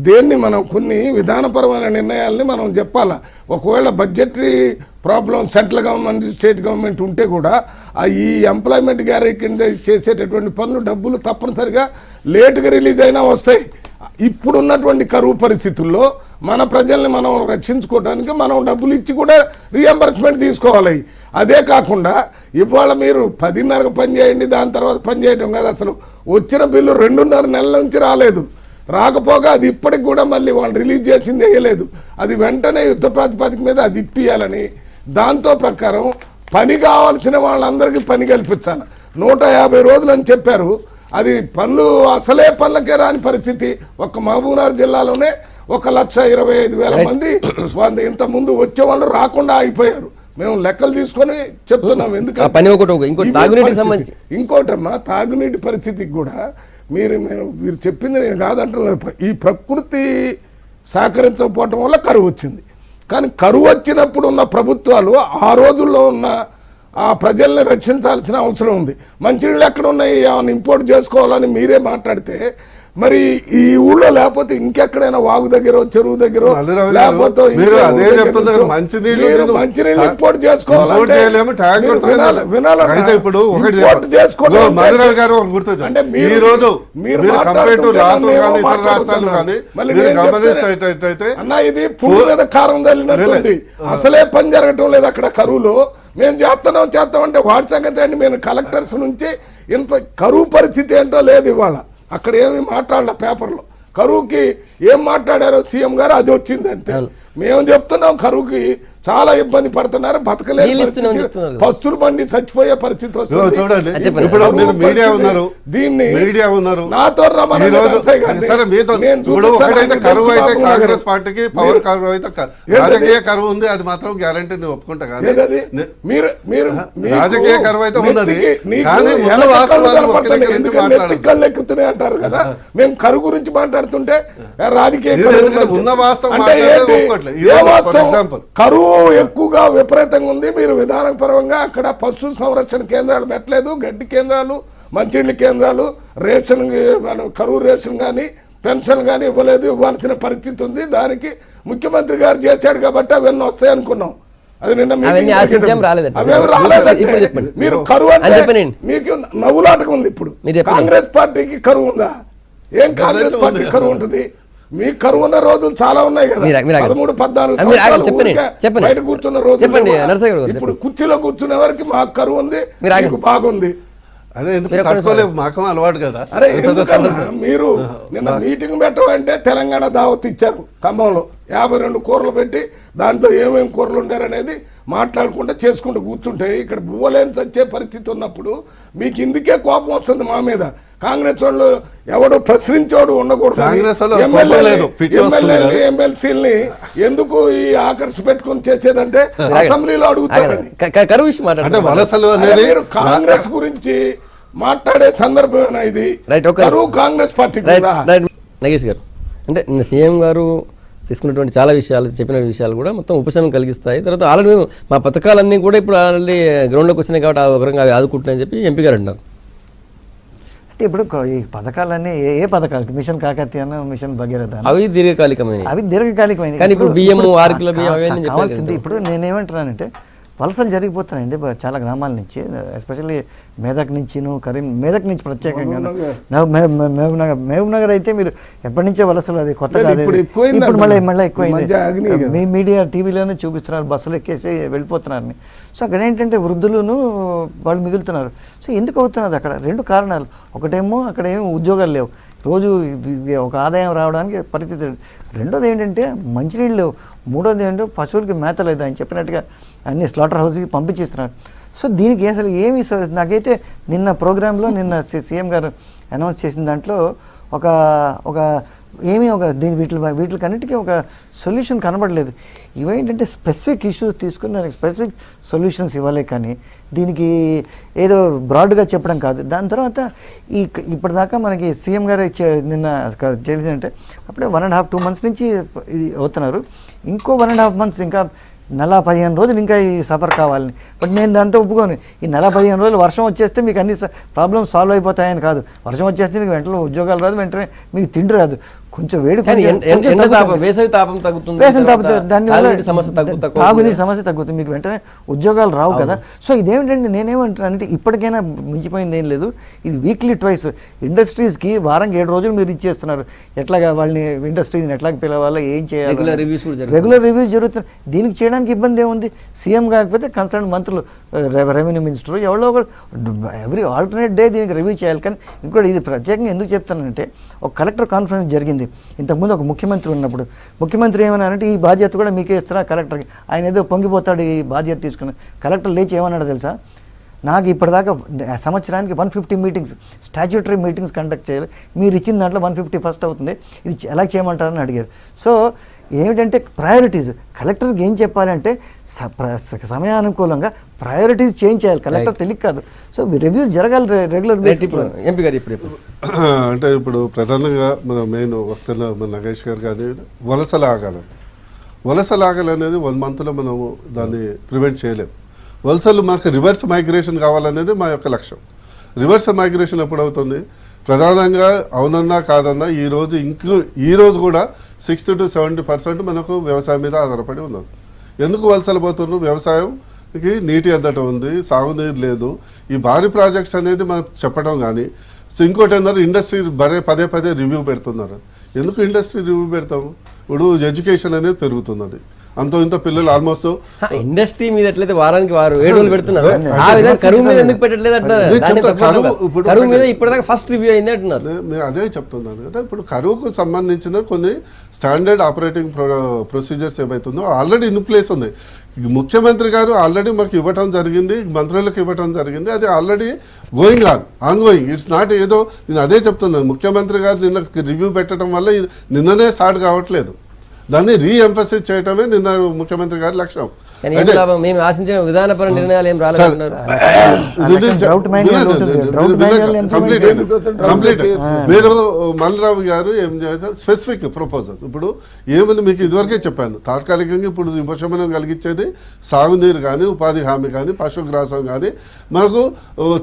దేన్ని మనం కొన్ని విధానపరమైన నిర్ణయాలని మనం చెప్పాలా. ఒకవేళ budgetary problem central government state government ఉంటే కూడా ఈ ఎంప్లాయ్మెంట్ గ్యారెంటీ కింద చేసేటటువంటి పనులు డబ్బులు తప్పనిసరిగా లేటుగా రిలీజ్ అయినా వస్తాయి. ఇప్పుడున్నటువంటి కరువు పరిస్థితుల్లో మన ప్రజల్ని మనం రక్షించుకోవడానికి మనం డబ్బులు ఇచ్చి కూడా రీఎంబర్స్మెంట్ తీసుకోవాలి. అదే కాకుండా ఇవాళ మీరు 10:30కు పని చేయండి, దాని తర్వాత పని చేయడం కాదు. అసలు వచ్చిన బిల్లు 2.5 నెలల నుంచి రాలేదు. రాకపోగా అది ఇప్పటికి కూడా మళ్ళీ వాళ్ళు రిలీజ్ చేసింది వేయలేదు. అది వెంటనే యుద్ధ ప్రాతిపదిక మీద అది ఇప్పియాలని, దాంతో ప్రకారం పని కావాల్సిన వాళ్ళందరికీ పని కల్పించాలి. 150 రోజులు అని చెప్పారు. అది పనులు అసలే పనులకే రాని పరిస్థితి. ఒక్క మహబూబ్నగర్ జిల్లాలోనే 1,25,000 మంది ఇంత ముందు వచ్చే వాళ్ళు రాకుండా అయిపోయారు. మేము లెక్కలు తీసుకొని చెప్తున్నాం. ఎందుకంటే ఇంకోటమ్మా, తాగునీటి పరిస్థితికి కూడా మీరు చెప్పింది నేను కాదంటున్నాను. ఈ ప్రకృతి సహకరించకపోవటం వల్ల కరువు వచ్చింది. కానీ కరువు వచ్చినప్పుడు ఉన్న ప్రభుత్వాలు ఆ రోజుల్లో ఉన్న ఆ ప్రజల్ని రక్షించాల్సిన అవసరం ఉంది. మంచినీళ్ళు ఎక్కడ ఉన్నాయి, ఏమైనా ఇంపోర్ట్ చేసుకోవాలని మీరే మాట్లాడితే మరి ఈ ఊళ్ళో లేకపోతే ఇంకెక్కడైనా వాగు దగ్గర చెరువు దగ్గర లేకపోతే మంచినీళ్ళు ఇంపోర్ట్ చేసుకోవాలంటే అన్న ఇది పువ్వు మీద కారం తల్లినట్టుంది. అసలే పని జరగటం లేదు అక్కడ కరువులో. మేము చేస్తామంటే వాటి సంగతి అండి. మేము కలెక్టర్స్ నుంచి ఇంత కరువు పరిస్థితి ఏంటో లేదు ఇవాళ. అక్కడ ఏమి మాట్లాడలే పేపర్లో. కరువుకి ఏం మాట్లాడారో సీఎం గారు అది వచ్చింది అంతే. మేము చెప్తున్నాం కరువుకి చాలా ఇబ్బంది పడుతున్నారు, బతకలేదు, పస్తులు బండి చచ్చిపోయే పరిస్థితి వస్తుంది. దీన్ని నాతో కాంగ్రెస్ పార్టీకి పవర్ కరువు అయితే రాజకీయ కరువు ఉంది, అది మాత్రం గ్యారంటీ నేను ఒప్పుకుంటా. కానీ రాజకీయ కరువు అయితే ఉన్నది. కళ్ళు ఎక్కుతున్నాయి అంటారు కదా. మేము కరువు గురించి మాట్లాడుతుంటే రాజకీయ కరువు ఎక్కువగా విపరీతంగా ఉంది. మీరు విధానపరంగా అక్కడ పశు సంరక్షణ కేంద్రాలు పెట్టలేదు, గడ్డి కేంద్రాలు, మంచినీళ్ళ కేంద్రాలు, రేషన్ కరువు రేషన్ కానీ పెన్షన్ కానీ ఇవ్వలేదు. ఇవ్వాల్సిన పరిస్థితి ఉంది. దానికి ముఖ్యమంత్రి గారు చేశాడు కాబట్టి అవన్నీ వస్తాయి అనుకున్నాం. అది నిన్న అవన్నీ మీటింగ్ ఆశించాం, జరిగేటప్పుడు. రాలేదండి. అవేం రాలేదంటే ఇప్పుడు చెప్పండి. మీరు కరువు అది అంటే చెప్పండి. మీకు నవ్వులాటకం ఉంది. ఇప్పుడు మీరు చెప్పండి. కాంగ్రెస్ పార్టీకి కరువు ఉందా? ఏం కాంగ్రెస్ పార్టీకి కరువు ఉంటుంది? మీకు కరువు ఉన్న రోజులు చాలా ఉన్నాయి కదా. మీరు ఆగండి. 13, 14 మీరు ఆగండి, సంవత్సరాలు చెప్పండి. ఊరికే చెప్పండి. బయట కూర్చున్న రోజులు చెప్పండి, లేవా? నరసయ్య గారు ఇప్పుడు కుర్చీలో కూర్చునే వరకు మాకు కరువు ఉంది, మీరు ఆగండి. మీకు బాగుంది. అదే ఎందుకు మీరు ఎక్కడ తట్టుకోలేము, మాకం అలవాటు కదా. అరే అది పెద్ద ఎందుకన్నా సమస్య. మీరు నిన్న మీటింగ్ పెట్టమంటే తెలంగాణ దావత్ ఇచ్చారు ఖమ్మంలో 52 కూరలు పెట్టి దాంట్లో ఏమేమి కూరలు ఉండారనేది మాట్లాడుకుంటూ చేసుకుంటూ కూర్చుంటే ఇక్కడ బువ్వలేని చచ్చే పరిస్థితి ఉన్నప్పుడు మీకు ఇందుకే కోపం వస్తుంది మా మీద. కాంగ్రెస్ వాళ్ళు ఎవడో ప్రశ్నించోడు ఉండకూడదు. కాంగ్రెస్ వాళ్ళు కోపం లేదు, పిచ్చి వస్తుంది కదా. ఎమ్మెల్సీలని ఎందుకు ఈ ఆకర్షి పెట్టుకొని చేసేదంటే అసెంబ్లీలో అడుగుతారని. కరువు విషయం అంటే మాట్లాడండి. వలసలు అదే అనేది మీరు కాంగ్రెస్ గురించి మాట్లాడే సందర్భమేనా ఇది? Right, okay. కరువు కాంగ్రెస్ పార్టీకి రైట్ ఉందా? రైట్ నగేష్ గారు, అంటే నిన్న సీఎం గారు తీసుకున్నటువంటి చాలా విషయాలు, చెప్పిన విషయాలు కూడా మొత్తం ఉపశమనం కలిగిస్తాయి. తర్వాత ఆల్రెడీ మేము మా పథకాలన్నీ కూడా ఇప్పుడు ఆల్రెడీ గ్రౌండ్లోకి వచ్చినాయి కాబట్టి ఆ ఒక రకంగా అవి ఆదుకుంటున్నాయని చెప్పి ఎంపీ గారు అంటున్నారు. అంటే ఇప్పుడు ఈ పథకాలన్నీ ఏ పథకాలు? మిషన్ కాకతీయ, మిషన్ భగీరథ, అవి దీర్ఘకాలికమైన. అవి దీర్ఘకాలికమైన. కానీ ఇప్పుడు బియ్యము, 6 కిలో బియ్యం అవన్నీ చెప్పారు కావాల్సింది. కదా. ఇప్పుడు నేనేమంటున్నానంటే వలసలు జరిగిపోతున్నాయండి చాలా గ్రామాల నుంచి, ఎస్పెషల్లీ మేదక్ నుంచి, మేదక్ నుంచి ప్రత్యేకంగా. మహబూబ్ నగర్ అయితే మీరు ఎప్పటి నుంచో వలసలు, అది కొత్త కాదు. ఇప్పుడు మళ్ళీ ఎక్కువైంది. మీ మీడియా టీవీలోనే చూపిస్తున్నారు, బస్సులు ఎక్కేసి వెళ్ళిపోతున్నారని. సో అక్కడ ఏంటంటే వృద్ధులను వాళ్ళు మిగులుతున్నారు. సో ఎందుకు అవుతున్నది అక్కడ? 2 కారణాలు. ఒకటేమో అక్కడ ఏమో ఉద్యోగాలు లేవు, రోజు ఒక ఆదాయం రావడానికి పరిస్థితి. రెండోది ఏంటంటే మంచినీళ్ళు లేవు. మూడోది ఏంటంటే పశువులకి మేత లేదు. ఆయన చెప్పినట్టుగా అన్ని స్లాటర్ హౌస్కి పంపించేస్తున్నారు. సో దీనికి అసలు ఏమి, నాకైతే నిన్న ప్రోగ్రాంలో నిన్న సీఎం గారు అనౌన్స్ చేసిన దాంట్లో వీటికన్నిటికీ ఒక సొల్యూషన్ కనబడలేదు. ఇవేంటంటే స్పెసిఫిక్ ఇష్యూస్ తీసుకుని దానికి స్పెసిఫిక్ సొల్యూషన్స్ ఇవ్వాలి, కానీ దీనికి ఏదో బ్రాడ్గా చెప్పడం కాదు. దాని తర్వాత ఇప్పటిదాకా మనకి సీఎం గారు నిన్న తెలిసిందంటే అప్పుడే 1.5-2 months నుంచి ఇది అవుతున్నారు. ఇంకో 1.5 months, ఇంకా 15 రోజులు ఇంకా ఈ సఫర్ కావాలని. బట్ నేను దాంతో ఒప్పుకోను. ఈ 15 రోజులు వర్షం వచ్చేస్తే మీకు అన్ని ప్రాబ్లమ్స్ సాల్వ్ అయిపోతాయని కాదు. వర్షం వచ్చేస్తే మీకు వెంటనే ఉద్యోగాలు రాదు, వెంటనే మీకు తిండి రాదు. కొంచెం వేడి, వేసవి తాపం తగ్గుతుంది, దానివల్ల సమస్య తాగునీటి సమస్య తగ్గుతుంది, మీకు వెంటనే ఉద్యోగాలు రావు కదా. సో ఇదేమిటంటే నేనేమంటానంటే ఇప్పటికైనా మించిపోయింది ఏం లేదు. ఇది వీక్లీ ట్వైస్ ఇండస్ట్రీస్కి వారానికి 7 రోజులు మీరు ఇచ్చేస్తున్నారు. ఎట్లాగా వాళ్ళని ఇండస్ట్రీస్ని ఎట్లాగ పిలవాలో, ఏం చేయాలి, రెగ్యులర్ రివ్యూస్ జరుగుతున్నాయి. దీనికి చేయడానికి ఇబ్బంది ఏముంది? సీఎం కాకపోతే కన్సర్న్ మంత్రులు, రెవెన్యూ మినిస్టర్ ఎవరో ఒకరు ఎవ్రీ ఆల్టర్నేట్ డే దీనికి రివ్యూ చేయాలి. కానీ ఇంకోటి ఇది ప్రత్యేకంగా ఎందుకు చెప్తానంటే, ఒక కలెక్టర్ కాన్ఫరెన్స్ జరిగింది ఇంతకుముందు. ఒక ముఖ్యమంత్రి ఉన్నప్పుడు ముఖ్యమంత్రి ఏమన్నారంటే ఈ బాధ్యత కూడా మీకే ఇస్తారా కలెక్టర్కి. ఆయన ఏదో పొంగిపోతాడు ఈ బాధ్యత తీసుకుని. కలెక్టర్ లేచి ఏమన్నాడు తెలుసా? నాకు ఇప్పటిదాకా సంవత్సరానికి 150 మీటింగ్స్, స్టాచ్యూటరీ మీటింగ్స్ కండక్ట్ చేయాలి, మీరు ఇచ్చిన దాంట్లో 150 ఫస్ట్ అవుతుంది, ఇది ఎలా చేయమంటారని అడిగారు. సో ఏమిటంటే ప్రయారిటీస్, కలెక్టర్కి ఏం చెప్పాలంటే సమయానుకూలంగా ప్రయారిటీస్ చేంజ్ చేయాలి. కలెక్టర్ తెలియక కాదు. సో రివ్యూస్ జరగాలి రెగ్యులర్ బేసిస్లో. ఎంపీ గారు ఇప్పుడు అంటే ఇప్పుడు ప్రధానంగా మన మెయిన్ వక్తలో మన నగేష్ గారు కానీ వలసలు ఆగాలి అనేది 1 monthలో మనము దాన్ని ప్రివెంట్ చేయలేము. వలసలు మనకు రివర్స్ మైగ్రేషన్ కావాలనేది మా యొక్క లక్ష్యం. రివర్స్ మైగ్రేషన్ ఎప్పుడు అవుతుంది? ప్రధానంగా అవునన్నా కాదన్నా ఈరోజు కూడా 60 to 70% మనకు వ్యవసాయం మీద ఆధారపడి ఉన్నది. ఎందుకు వలసలు పోతున్నారు? వ్యవసాయంకి నీటి ఎద్దట ఉంది, సాగునీరు లేదు. ఈ భారీ ప్రాజెక్ట్స్ అనేది మనకు చెప్పడం కానీ, ఇంకోటి ఏంటంటే ఇండస్ట్రీ పదే రివ్యూ పెడుతున్నారు. ఎందుకు ఇండస్ట్రీ రివ్యూ పెడతాము? ఇప్పుడు ఎడ్యుకేషన్ అనేది పెరుగుతున్నది. అంత ఇంత పిల్లలు ఆల్మోస్ట్ ఇండస్ట్రీ మీద ఎట్లయితే వారానికి 7 రోజులు పెడుతున్నారు, ఆ విధంగా కరువు మీద ఎందుకు పెట్టట్లేదు అంటున్నారు. కరువు మీద ఇప్పటిదాకా ఫస్ట్ రివ్యూ అయింది అంటున్నారు. నేను అదే చెప్తున్నాను కదా. ఇప్పుడు కరువుకు సంబంధించిన కొన్ని స్టాండర్డ్ ఆపరేటింగ్ ప్రొసీజర్స్ ఏవైతుందో ఆల్రెడీ ఇన్ ప్లేస్ ఉంది. ముఖ్యమంత్రి గారు ఆల్రెడీ మాకు ఇవ్వటం జరిగింది, మంత్రులకు ఇవ్వటం జరిగింది. అది ఆల్రెడీ ఆన్గోయింగ్. ఇట్స్ నాట్ ఏదో. నేను అదే చెప్తున్నాను, ముఖ్యమంత్రి గారు నిన్న రివ్యూ పెట్టడం వల్ల నిన్ననే స్టార్ట్ కావట్లేదు. దాన్ని రీఎంఫసైజ్ చేయటమే నిన్న ముఖ్యమంత్రి గారి లక్ష్యం. మేము ఆశించిన విధానపర నిర్ణయాలు ఏం రాలేదు. మీరు మల్లిరావు గారు ఏం చేస్తారు? Specific proposals. ఇప్పుడు ఏముంది మీకు ఇదివరకే చెప్పాను, తాత్కాలికంగా ఇప్పుడు ఉపశమనం కలిగించేది సాగునీరు కానీ, ఉపాధి హామీ కానీ, పశుగ్రాసం కానీ, మనకు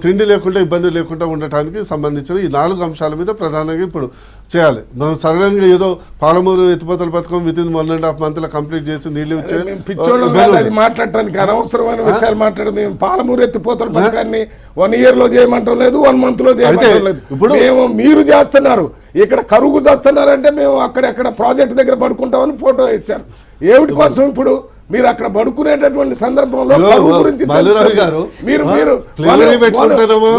తిండి లేకుండా ఇబ్బంది లేకుండా ఉండటానికి సంబంధించిన ఈ 4 అంశాల మీద ప్రధానంగా ఇప్పుడు చేయాలి. మనం సడన్గా ఏదో పాలమూరు ఎత్తిపోతల పథకం విత్ ఇన్ 1.5 months కంప్లీట్ చేసి నీళ్ళు ఇచ్చే అది మాట్లాడటానికి అనవసరమైన విషయాలు మాట్లాడడం. మేము పాలమూరు ఎత్తిపోతల పథకాన్ని 1 year లో చేయమంటాం లేదు, 1 month లో చేయమంటాం లేదు. మేము మీరు చేస్తున్నారు, ఇక్కడ కరువు చేస్తున్నారంటే మేము అక్కడెక్కడ ప్రాజెక్ట్ దగ్గర పడుకుంటామని ఫోటో ఇచ్చారు. ఏమిటి కోసం ఇప్పుడు మీరు అక్కడ పడుకునేటటువంటి సందర్భంలో కరువు గురించి మీరు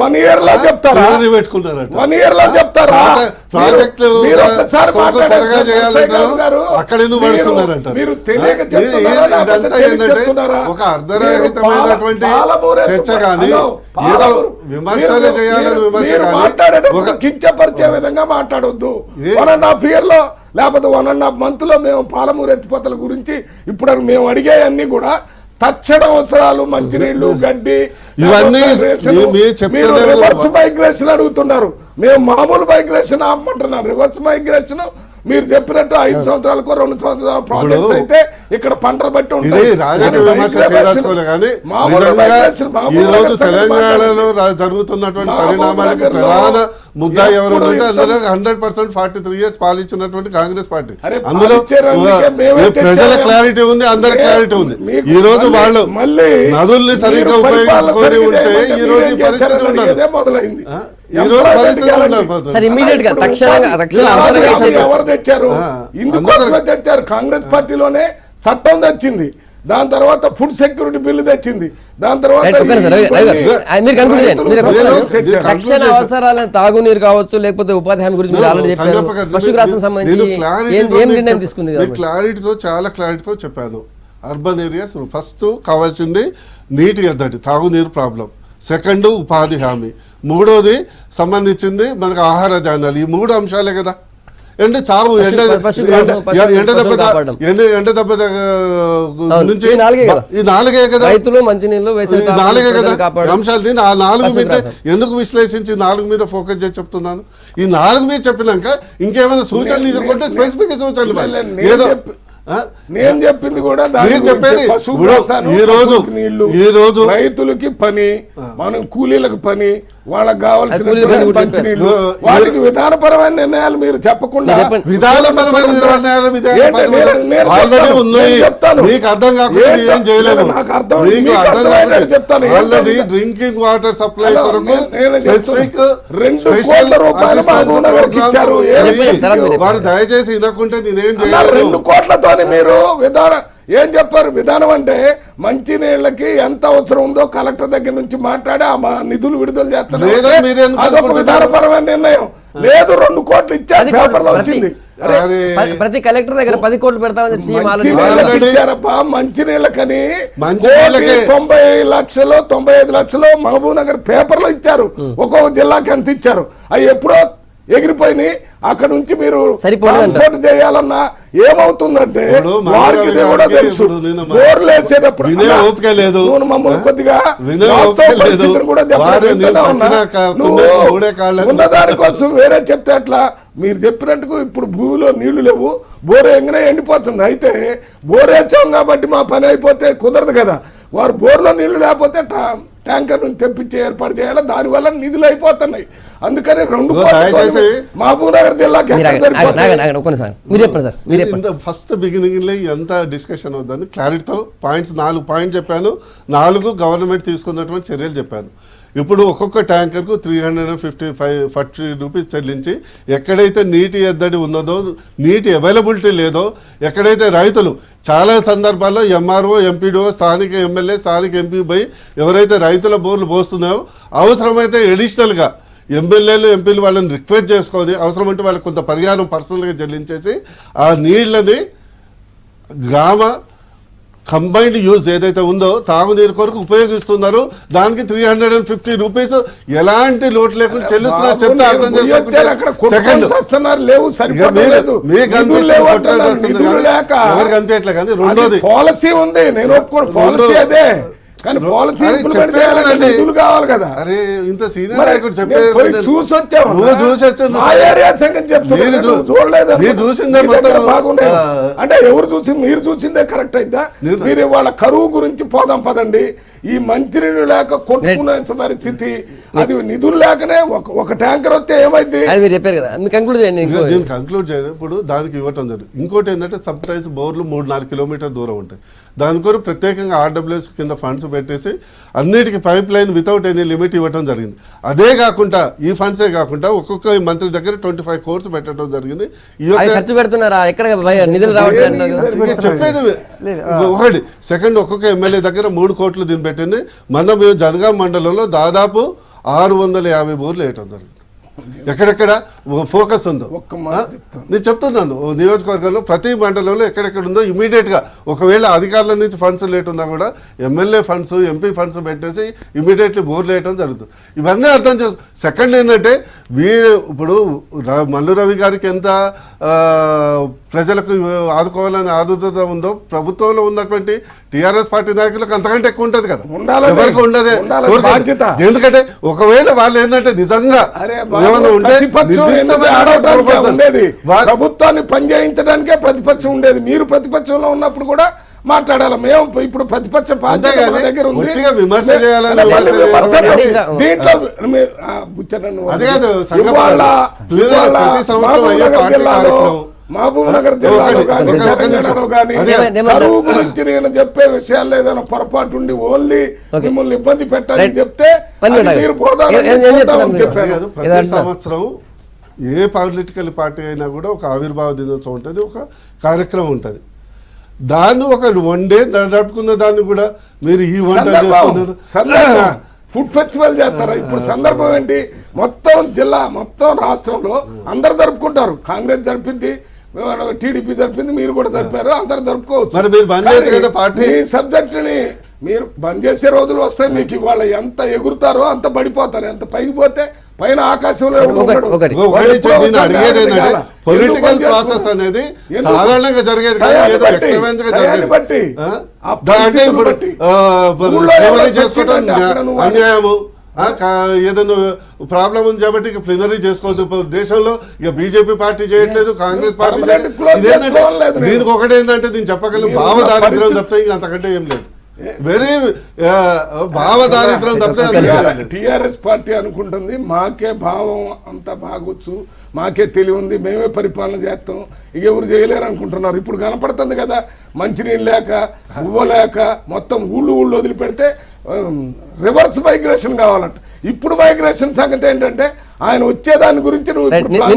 1 year లో చెప్తారా? 1 year లో చెప్తారా? మీరు తెలియక చెప్తున్నారా? ఒక అర్ధరహితమైనటువంటి చర్చ కానీ ఏదో విమర్శలు చేయాలని విమర్శ కానీ కించపరిచే విధంగా మాట్లాడొద్దు. 1.5 year లో లేకపోతే 1.5 month లో మేము పాలమూరు ఎత్తిపోతల గురించి ఇప్పుడు మేము అడిగేవన్నీ కూడా తక్షణ అవసరాలు, మంచినీళ్లు, గడ్డి, ఇవన్నీ రివర్స్ మైగ్రేషన్ అడుగుతున్నారు. మేము మామూలు మైగ్రేషన్ ఆపమంటున్నారు. రివర్స్ మైగ్రేషన్ మీరు చెప్పినట్టు 5 సంవత్సరాలకు 2 సంవత్సరాల ప్రాజెక్ట్స్ అయితే ఇక్కడ పంటలు బట్టి ఉంటాయి. రాజకీయ విమర్శ చేయదలుచుకోలే కానీ ఈ రోజు తెలంగాణలో జరుగుతున్నటువంటి పరిణామాలకు ప్రధాన ముద్దా ఎవరు అంటే అందులో 100% 43 years పాలించినటువంటి కాంగ్రెస్ పార్టీ. అందులో ప్రజల క్లారిటీ ఉంది, అందరి క్లారిటీ ఉంది. ఈ రోజు వాళ్ళు నదుల్ని సరిగ్గా ఉపయోగించుకొని ఉంటే ఈ రోజు ఈ పరిస్థితి ఉండదు. మొదలైంది ఎవరు తెచ్చారు? ఇందుకోసమే తెచ్చారు. కాంగ్రెస్ పార్టీలోనే చట్టం తెచ్చింది, దాని తర్వాత ఫుడ్ సెక్యూరిటీ బిల్లు తెచ్చింది, దాని తర్వాత తక్షణ అవసరాలను తాగునీరు కావచ్చు, లేకపోతే ఉపాధి హామీ గురించి క్లారిటీతో చాలా క్లారిటీతో చెప్పాను. అర్బన్ ఏరియాస్ ఫస్ట్ కావాల్సింది నీటి ఎద్దడి, తాగునీరు ప్రాబ్లం. సెకండ్ ఉపాధి హామీ. మూడోది సంబంధించింది మనకు ఆహార ధాన్యాలు. ఈ 3 అంశాలే కదా. ఎండ చావు ఎండ దెబ్బ నుంచి ఈ 4 కదా, రైతులు మంచినీళ్ళు, 4 కదా అంశాలు. ఆ 4 మీద ఎందుకు విశ్లేషించి 4 మీద ఫోకస్ చేసి చెప్తున్నాను. ఈ 4 మీద చెప్పినాక ఇంకేమైనా సూచనలు ఇచ్చుకుంటే స్పెసిఫిక్ సూచనలు ఏదో నేను చెప్పింది కూడా చెప్పేది. ఈ రోజు రైతులకి పని, మనం కూలీలకు పని, వాళ్ళకి కావాల్సిన మంచినీళ్ళు, వాటికి విధానపరమైన నిర్ణయాలు మీరు చెప్పకుండా విధానపరమైన నిర్ణయాలు ఆల్రెడీ ఉన్నాయి. మీకు అర్థం కాకుండా ఏం చేయలేదు. మీకు అర్థం కాకుండా చెప్తాను. ఆల్రెడీ డ్రింకింగ్ వాటర్ సప్లై కొరకు స్పెసిఫిక్ వారు దయచేసి ఇదకుంటే నేనేం చేయలేదు. 2 కోట్లతో మీరు విధానం ఏం చెప్పారు? విధానం అంటే మంచి నీళ్ళకి ఎంత అవసరం ఉందో కలెక్టర్ దగ్గర నుంచి మాట్లాడి ఆ నిధులు విడుదల చేస్తారు. అదొక విధానపరమైన నిర్ణయం. లేదు 2 కోట్లు ఇచ్చారు, పేపర్లో వచ్చింది. ప్రతి కలెక్టర్ దగ్గర 10 కోట్లు పెడతామని ఇచ్చారబ్బా. మంచి నీళ్ళకని 90 లక్షలు 95 లక్షలు మహబూబ్ నగర్ పేపర్లో ఇచ్చారు. ఒక్కొక్క జిల్లాకి ఎంత ఇచ్చారు? అవి ఎప్పుడో ఎగిరిపోయినాయి. అక్కడ నుంచి మీరు ట్రాన్స్పోర్ట్ చేయాలన్నా ఏమవుతుందంటే వారికి కూడా తెలుసు. బోర్లు వేసేటప్పుడు మమ్మల్ని కొద్దిగా కూడా ఉన్నదానికోసం వేరే చెప్తే అట్లా. మీరు చెప్పినట్టుకు ఇప్పుడు భూమిలో నీళ్లు లేవు, బోర్ ఎంగనే ఎండిపోతుంది. అయితే బోర్ వేసాం కాబట్టి మా పని అయిపోతే కుదరదు కదా. వారు బోర్లో నీళ్లు లేకపోతే ట్యాంకర్ నుంచి తెప్పించి ఏర్పాటు చేయాలి. దానివల్ల నిధులు అయిపోతున్నాయి. అందుకని 2 మహబూబ్ నగర్ జిల్లాకి ఫస్ట్ బిగినింగ్ లో ఎంత డిస్కషన్ అవుతుందని క్లారిటీతో పాయింట్స్ 4 పాయింట్ చెప్పాను. 4 గవర్నమెంట్ తీసుకున్నటువంటి చర్యలు చెప్పాను. ఇప్పుడు ఒక్కొక్క ట్యాంకర్కు 340 రూపీస్ చెల్లించి ఎక్కడైతే నీటి ఎద్దడి ఉన్నదో, నీటి అవైలబిలిటీ లేదో, ఎక్కడైతే రైతులు చాలా సందర్భాల్లో ఎంఆర్ఓ, ఎంపీడీఓ, స్థానిక ఎమ్మెల్యే, స్థానిక ఎంపీ పై ఎవరైతే రైతుల బోర్లు పోస్తున్నాయో అవసరమైతే ఎడిషనల్గా ఎమ్మెల్యేలు, ఎంపీలు వాళ్ళని రిక్వెస్ట్ చేసుకొని అవసరమంటే వాళ్ళకి కొంత పరిహారం పర్సనల్గా చెల్లించేసి ఆ నీళ్ళని గ్రామ కంబైన్డ్ యూజ్ ఏదైతే ఉందో తాగునీరు కొరకు ఉపయోగిస్తున్నారు. దానికి 350 రూపీస్ ఎలాంటి లోటు లేకుండా చెల్లిస్తున్నారు చెప్తే అర్థం చేసుకుంటే ఎవరికి అనిపించట్లే. కానీ రెండోది పాలసీ ఉంది, నేను పాలసీ అదే. కానీ పాలసీ నిధులు కావాలి కదా. అరే ఇంత సీనియర్ నాయకుడు చెప్పేది చూసి వచ్చావు, నువ్వు చూసి వచ్చావు. మీరు చూసిందే బాగుండే అంటే ఎవరు చూసి మీరు చూసిందే కరెక్ట్ అయిద్దా? మీరు వాళ్ళ కరువు గురించి పోదాం పదండి. ఈ మంత్రిని లేక కొట్టుకునే పరిస్థితి, అది నిధులు లేకనే ఒక ట్యాంకర్ వస్తే ఏమైంది? అది మీరు చెప్పారు కదా, మీరు కంక్లూడ్ చేయండి. దీన్ని కంక్లూడ్ చేయదు. ఇప్పుడు దానికి ఇవ్వటం జరిగింది. ఇంకోటి ఏంటంటే సబ్టైజ్ బోర్లు 3-4 కిలోమీటర్ దూరం ఉంటాయి. దాని కొరకు ప్రత్యేకంగా ఆర్డబ్ల్యూఎస్ కింద ఫండ్స్ పెట్టేసి అన్నిటికీ pipe line without any limit ఇవ్వటం జరిగింది. అదే కాకుండా ఈ ఫండ్సే కాకుండా ఒక్కొక్క మంత్రి దగ్గర 25 crores పెట్టడం జరిగింది. ఖర్చు పెడుతున్నారా? ఎక్కడ నిధులు రావట్లేదు చెప్పేది ఒకటి. సెకండ్, ఒక్కొక్క ఎమ్మెల్యే దగ్గర 3 కోట్లు దీన్ని పెట్టింది. మేము జనగాం మండలంలో దాదాపు 650 బోర్లు వేయటం జరిగింది. ఎక్కడెక్కడ ఫోకస్ ఉందో నేను చెప్తున్నాను. నియోజకవర్గంలో ప్రతి మండలంలో ఎక్కడెక్కడ ఉందో ఇమీడియట్గా, ఒకవేళ అధికారుల నుంచి ఫండ్స్ లేటున్నా కూడా ఎమ్మెల్యే ఫండ్స్, ఎంపీ ఫండ్స్ పెట్టేసి ఇమీడియట్లీ బోర్లు వేయటం జరుగుతుంది. ఇవన్నీ అర్థం చేసు. సెకండ్ ఏంటంటే ఇప్పుడు మల్లు రవి గారికి ఎంత ప్రజలకు ఆదుకోవాలని ఆదుత ఉందో ప్రభుత్వంలో ఉన్నటువంటి టీఆర్ఎస్ పార్టీ నాయకులకు అంతకంటే ఎక్కువ ఉంటుంది కదా. ఎవరికి ఉండదే. ఎందుకంటే ఒకవేళ వాళ్ళు ఏంటంటే నిజంగా ప్రభుత్వాన్ని పనిచేయించడానికే ప్రతిపక్షం ఉండేది. మీరు ప్రతిపక్షంలో ఉన్నప్పుడు కూడా మాట్లాడాలి. మేము ఇప్పుడు ప్రతిపక్ష పార్టీ దగ్గర ఉంది. దీంట్లో మహబూబ్ నగర్ జిల్లాలో కానీ తెలంగాణలో కానీ కరువు గురించి నేను చెప్పే విషయాలు ఏదైనా పొరపాటు ఉండి ఓన్లీ మిమ్మల్ని ఇబ్బంది పెట్టాలని చెప్తే మీరు చెప్పారు. ప్రతి సంవత్సరం ఏ పొలిటికల్ పార్టీ అయినా కూడా ఒక ఆవిర్భావ దినోత్సవం ఉంటుంది, ఒక కార్యక్రమం ఉంటుంది. దాన్ని ఒక 1 day నడుపుకున్న దాన్ని కూడా మీరు ఈ వంట చేస్తున్నారు. ఫుడ్ ఫెస్టివల్ చేస్తారా? ఇప్పుడు సందర్భం ఏంటి? మొత్తం జిల్లా, మొత్తం రాష్ట్రంలో అందరు జరుపుకుంటారు. కాంగ్రెస్ జరిపింది, టీడీపీ జరిపింది, మీరు కూడా జరిపారు, అందరు జరుపుకోవచ్చు. ఈ సబ్జెక్టుని మీరు బంద్ చేసే రోజులు వస్తాయి. మీకు ఇవాళ ఎంత ఎగురుతారో అంత పడిపోతారు. ఎంత పైకి పోతే పైన ఆకాశంలో అడిగేది ఏంటంటే పొలిటికల్ ప్రాసెస్ అనేది సాధారణంగా జరిగేది కాదు, ఏదో ఎక్స్ట్రావెంట్ గా జరిగేది. అంటే ఇప్పుడు ప్లీనరీ చేసుకోవడం అన్యాయము, ఏదైనా ప్రాబ్లం ఉంది కాబట్టి ఇక ప్లీనరీ చేసుకోవద్దు. దేశంలో ఇక బీజేపీ పార్టీ చేయట్లేదు, కాంగ్రెస్ పార్టీ చేయట్లేదు. దీనికి ఒకటి ఏంటంటే దీన్ని చెప్పగలను భావ దారిద్ర్యం తప్పితే ఇంక అంతకంటే ఏం లేదు. వెరీ భావదారిద్రం తప్పితే. టిఆర్ఎస్ పార్టీ అనుకుంటుంది మాకే భావం అంత బాగొచ్చు, మాకే తెలివి ఉంది, మేమే పరిపాలన చేస్తాం, ఇక ఎవరు చేయలేరు అనుకుంటున్నారు. ఇప్పుడు కనపడుతుంది కదా, మంచినీళ్ళు లేక, ఉవ్వలేక మొత్తం ఊళ్ళు వదిలిపెడితే రివర్స్ మైగ్రేషన్ కావాలంట. ఇప్పుడు మైగ్రేషన్ సంగతి ఏంటంటే ఆయన వచ్చేదాని గురించి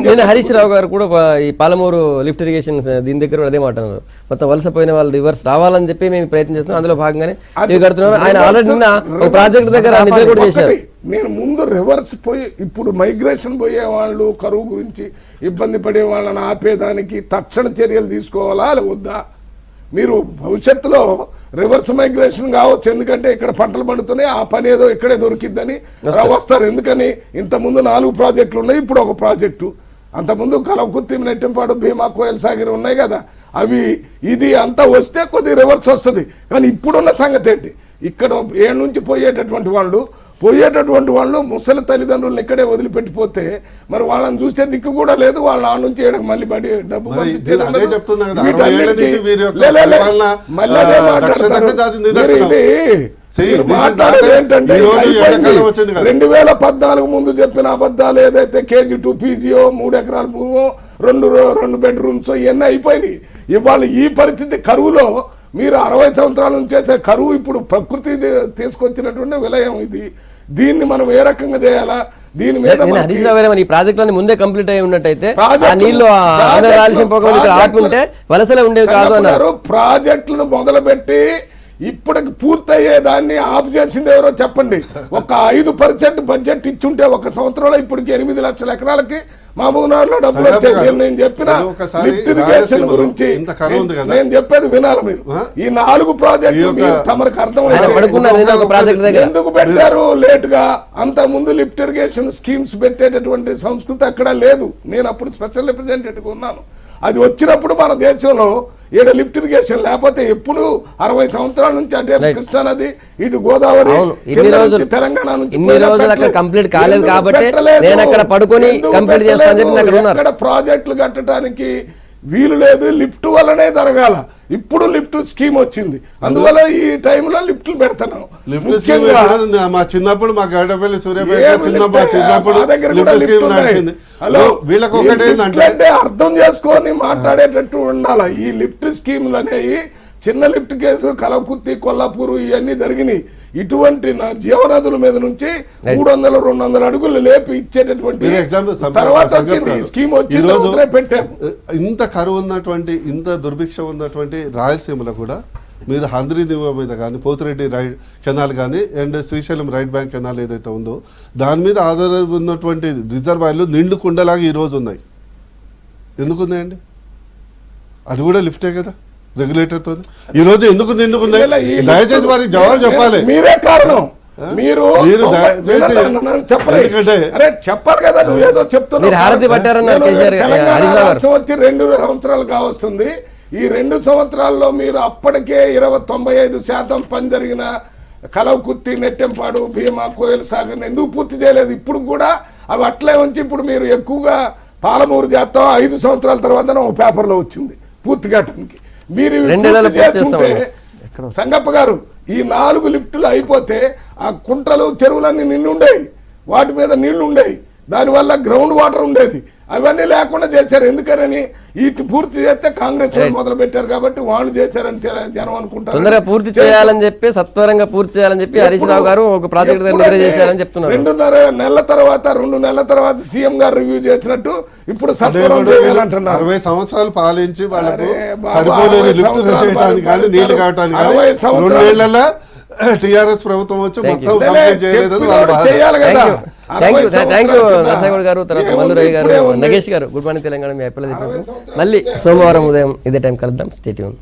నిన్న హరీష్ రావు గారు కూడా ఈ పాలమూరు లిఫ్ట్ ఇరిగేషన్ దీని దగ్గర అదే మాట అన్నారు. మొత్తం వలసపోయిన వాళ్ళు రివర్స్ రావాలని చెప్పి మేము ప్రయత్నం చేస్తున్నాం, అందులో భాగంగానే కడుతున్నాం. ఆయన ఆల్రెడీ నిన్న ఒక ప్రాజెక్ట్ దగ్గర నిధులు కూడా చేశారు. నేను ముందు రివర్స్ పోయి ఇప్పుడు మైగ్రేషన్ పోయే వాళ్ళు, కరువు గురించి ఇబ్బంది పడే వాళ్ళని ఆపేదానికి తక్షణ చర్యలు తీసుకోవాలా వద్దా? మీరు భవిష్యత్తులో రివర్స్ మైగ్రేషన్ కావచ్చు, ఎందుకంటే ఇక్కడ పంటలు పండుతున్నాయి, ఆ పని ఏదో ఇక్కడే దొరికిద్దని వస్తారు. ఎందుకని ఇంతకుముందు 4 ప్రాజెక్టులు ఉన్నాయి, ఇప్పుడు ఒక ప్రాజెక్టు. అంతకుముందు కలవకుర్తి, నెట్టంపాడు, భీమా, కోయల్ సాగర్ ఉన్నాయి కదా, అవి ఇది అంతా వస్తే కొద్దిగా రివర్స్ వస్తుంది. కానీ ఇప్పుడున్న సంగతి ఏంటి? ఇక్కడ 7 నుంచి పోయేటటువంటి వాళ్ళు ముసలి తల్లిదండ్రులను ఇక్కడే వదిలిపెట్టిపోతే మరి వాళ్ళని చూసే దిక్కు కూడా లేదు. వాళ్ళ ఆ నుంచి మళ్ళీ డబ్బు ఏంటంటే 2014 ముందు చెప్పిన అబద్ధాలు ఏదైతే KG2 PGO 3 ఎకరాల భూమో 2 బెడ్రూమ్స్ ఇవన్నీ అయిపోయినాయి. ఇవాళ ఈ పరిస్థితి కరువులో మీరు 60 సంవత్సరాల నుంచి చేసే కరువు ఇప్పుడు ప్రకృతి తీసుకొచ్చినటువంటి విలయం ఇది. దీన్ని మనం ఏ రకంగా చేయాలా? దీని మీద హరీష్ రావు గారు ఈ ప్రాజెక్టులన్నీ ముందే కంప్లీట్ అయి ఉన్నట్టయితే నీళ్లు ఆపుంటే వలసలే ఉండేవి కాదు అన్నారు. ప్రాజెక్టులను మొదలుపెట్టి ఇప్పటికి పూర్తయ్యేదాన్ని ఆఫ్ చేసింది ఎవరో చెప్పండి. ఒక 5% బడ్జెట్ ఇచ్చుంటే ఒక సంవత్సరంలో ఇప్పటికి 8 లక్షల ఎకరాలకి మహబూబ్నగర్లో డబ్బులు వచ్చాయి. నేను చెప్పిన లిఫ్ట్ ఇరిగేషన్ గురించి నేను చెప్పేది వినాలి మీరు. ఈ 4 ప్రాజెక్టులు తమకు అర్థమైంది. ఎందుకు పెట్టారు లేట్ గా? అంత ముందు లిఫ్ట్ ఇరిగేషన్ స్కీమ్స్ పెట్టేటటువంటి సంస్కృతి అక్కడ లేదు. నేను అప్పుడు స్పెషల్ రిప్రజెంటేటివ్ ఉన్నాను. అది వచ్చినప్పుడు మన దేశంలో ఈడ లిఫ్ట్ ఇరిగేషన్ లేకపోతే ఎప్పుడు 60 సంవత్సరాల నుంచి అంటే కృష్ణా నది, ఇటు గోదావరి, తెలంగాణ నుంచి కంప్లీట్ కాలేదు కాబట్టి నేను అక్కడ పడుకొని కంప్లీట్ చేస్తాను. అక్కడ ప్రాజెక్టులు కట్టడానికి వీలు లేదు, లిఫ్ట్ వల్లనే జరగాల. ఇప్పుడు లిఫ్ట్ స్కీమ్ వచ్చింది, అందువల్ల ఈ టైంలో లిఫ్ట్లు పెడతాను. లిఫ్ట్ స్కీమ్ మా చిన్నప్పుడు మా గడ్డపల్లి సూర్యాపేట చిన్నప్పుడు లిఫ్ట్ స్కీమ్ నడిచింది. వీళ్ళకి ఒకటే అంటే అర్థం చేసుకొని మాట్లాడేటట్టు ఉండాలి. ఈ లిఫ్ట్ స్కీమ్లు అనేవి చిన్న లిఫ్ట్ కేసు కలవకుర్తి, కొల్లాపూరు ఇవన్నీ జరిగినాయి. ఇటువంటి జీవనదుల మీద నుంచి 300-200 అడుగులు లేపి ఇచ్చేటటువంటి తర్వాత వచ్చింది స్కీమ్ వచ్చింది పెట్టాము. ఇంత కరువు ఉన్నటువంటి, ఇంత దుర్భిక్షం ఉన్నటువంటి రాయలసీమలో కూడా మీరు హంద్రీ దివ మీద కానీ, పోతిరెడ్డి రైట్ కెనాల్ కానీ, and Srisailam right bank canal ఏదైతే ఉందో దాని మీద ఆధార ఉన్నటువంటి రిజర్వాయర్లు నిండు కుండలాగా ఈరోజు ఉన్నాయి. ఎందుకున్నాయండి? అది కూడా లిఫ్టే కదా, రెగ్యులేటర్తో. ఈ రోజు ఎందుకు నిండుకున్నాయి? దయచేసి వారికి జవాబు చెప్పాలి. మీరే కారణం. మీరు చెప్పాలి కదా, నువ్వేదో చెప్తున్నారు. రాష్ట్రం వచ్చి 2 సంవత్సరాలు కావస్తుంది. ఈ 2 సంవత్సరాల్లో మీరు అప్పటికే 95% పని జరిగిన కలవకుర్తి, నెట్టెంపాడు, భీమా, కోయల్ సాగర్ ఎందుకు పూర్తి చేయలేదు? ఇప్పుడు కూడా అవి అట్లే ఉంచి ఇప్పుడు మీరు ఎక్కువగా పాలమూరు చేస్తాం 5 సంవత్సరాల తర్వాత ఒక పేపర్లో వచ్చింది పూర్తి కావడానికి. మీరు చేస్తుంటే సంగప్ప గారు ఈ 4 లిఫ్టులు అయిపోతే ఆ కుంటలు, చెరువులన్నీ నిండుండేవి, వాటి మీద నీళ్లు ఉండేవి, దానివల్ల గ్రౌండ్ వాటర్ ఉండేది. అవన్నీ లేకుండా చేశారు. ఎందుకని ఇటు పూర్తి చేస్తే కాంగ్రెస్ మొదలు పెట్టారు కాబట్టి వాళ్ళు చేశారని జనం అనుకుంటారు. తొందరగా పూర్తి చేయాలని చెప్పి, సత్వరంగా పూర్తి చేయాలని చెప్పి హరీష్ రావు గారు ఒక ప్రాజెక్ట్ నిద్ర చేశారని చెప్తున్నారు. 2 నెలల తర్వాత సీఎం గారు రివ్యూ చేసినట్టు ఇప్పుడు సత్వరం చేయాలంటున్నారు. 60 సంవత్సరాలు పాలించి వాళ్ళకు సరిపోలేదు లిఫ్ట్ చేయడానికి కానీ, నీళ్లు కావటానికి కానీ 2 ఏళ్లలో టీఆర్ఎస్ ప్రభుత్వం వచ్చి మొత్తం చేయలేదని థ్యాంక్ యూ నరసింహగౌడ్ గారు, తర్వాత మల్లురయ్య గారు, నగేష్ గారు. Good morning Telangana. మీ అప్పీల్ మళ్ళీ సోమవారం ఉదయం ఇదే టైం కలుద్దాం. Stay tune.